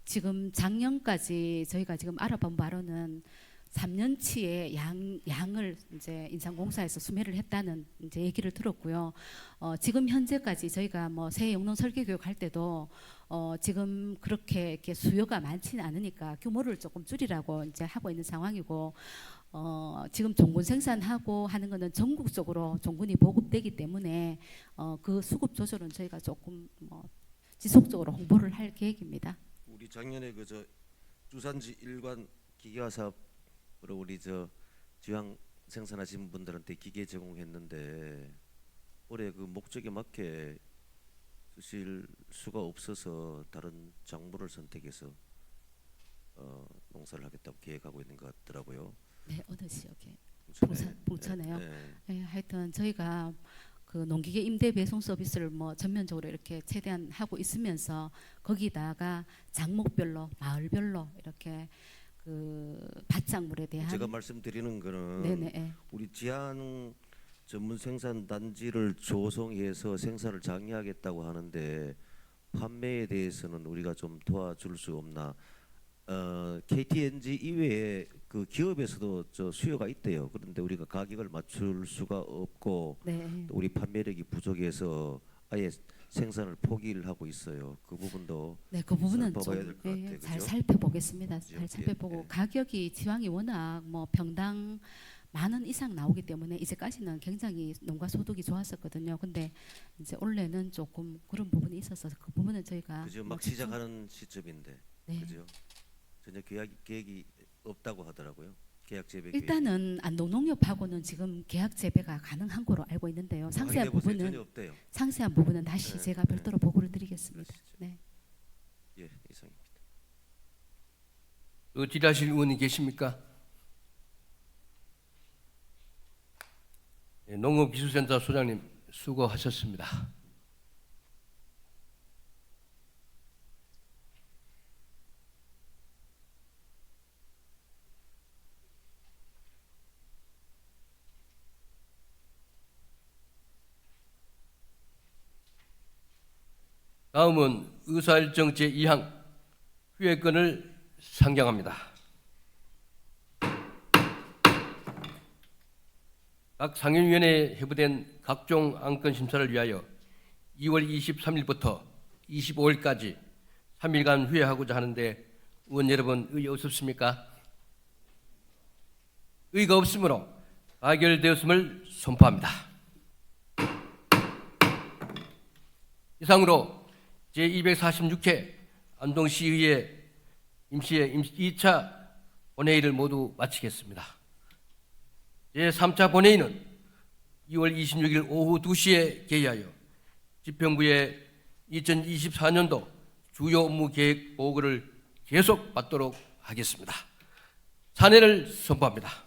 지금 작년까지 저희가 지금 알아본 바로는 3년치의 양을 이제 인삼공사에서 수매를 했다는 이제 얘기를 들었고요. 지금 현재까지 저희가 뭐 새 영농 설계 교육 할 때도 지금 그렇게 이렇게 수요가 많지는 않으니까 규모를 조금 줄이라고 이제 하고 있는 상황이고, 지금 종군 생산하고 하는 거는 전국적으로 종군이 보급되기 때문에 그 수급 조절은 저희가 조금 뭐 지속적으로 홍보를 할 계획입니다. 우리 작년에 그저 주산지 일관 기계화 사업으로 우리 저 지황 생산하신 분들한테 기계 제공했는데 올해 그 목적에 맞게 쓰실 수가 없어서 다른 작물을 선택해서 농사를 하겠다고 계획하고 있는 것 같더라고요. 네, 어느 지역에? 봉천에. 봉천에요? 네. 네, 하여튼 저희가 그 농기계 임대 배송 서비스를 뭐 전면적으로 이렇게 최대한 하고 있으면서 거기다가 작목별로 마을별로 이렇게 그 밭작물에 대한 제가 말씀드리는 거는 네네 우리 지안 전문 생산 단지를 조성해서 생산을 장려하겠다고 하는데 판매에 대해서는 우리가 좀 도와줄 수 없나? KTNG 이외에 그 기업에서도 저 수요가 있대요. 그런데 우리가 가격을 맞출 수가 없고 네. 또 우리 판매력이 부족해서 아예 생산을 포기를 하고 있어요. 그 부분도 네, 그 부분은 살펴봐야 좀 될것 같아요. 잘 그죠? 살펴보겠습니다. 그죠? 잘 살펴보고 예. 가격이 지방이 워낙 뭐 평당 10,000원 이상 나오기 때문에 이제까지는 굉장히 농가 소득이 좋았었거든요. 근데 이제 올해는 조금 그런 부분이 있어서 그 부분은 저희가 그죠? 뭐 막 집중- 시작하는 시점인데 네. 그죠? 전혀 계획이 없다고 하더라고요. 계약 재배 계획이. 일단은 안동농협하고는 지금 계약 재배가 가능한 거로 알고 있는데요. 상세한 확인해보세요. 부분은 전혀 없대요. 상세한 부분은 다시 네, 제가 네. 별도로 보고를 드리겠습니다. 그러시죠. 네. 예, 이상입니다. 질의하실 의원이 계십니까? 예, 농업기술센터 소장님 수고하셨습니다. 다음은 의사일정 제2항 휴회권을 상정합니다. 각 상임위원회에 회부된 각종 안건 심사를 위하여 2월 23일부터 25일까지 3일간 휴회하고자 하는데 의원 여러분 의의 없으십니까? 의의가 없으므로 가결되었음을 선포합니다. 이상으로 제246회 안동시의회 임시회 2차 본회의를 모두 마치겠습니다. 제3차 본회의는 2월 26일 오후 2시에 개의하여 지평부의 2024년도 주요 업무 계획 보고를 계속 받도록 하겠습니다. 찬회를 선포합니다.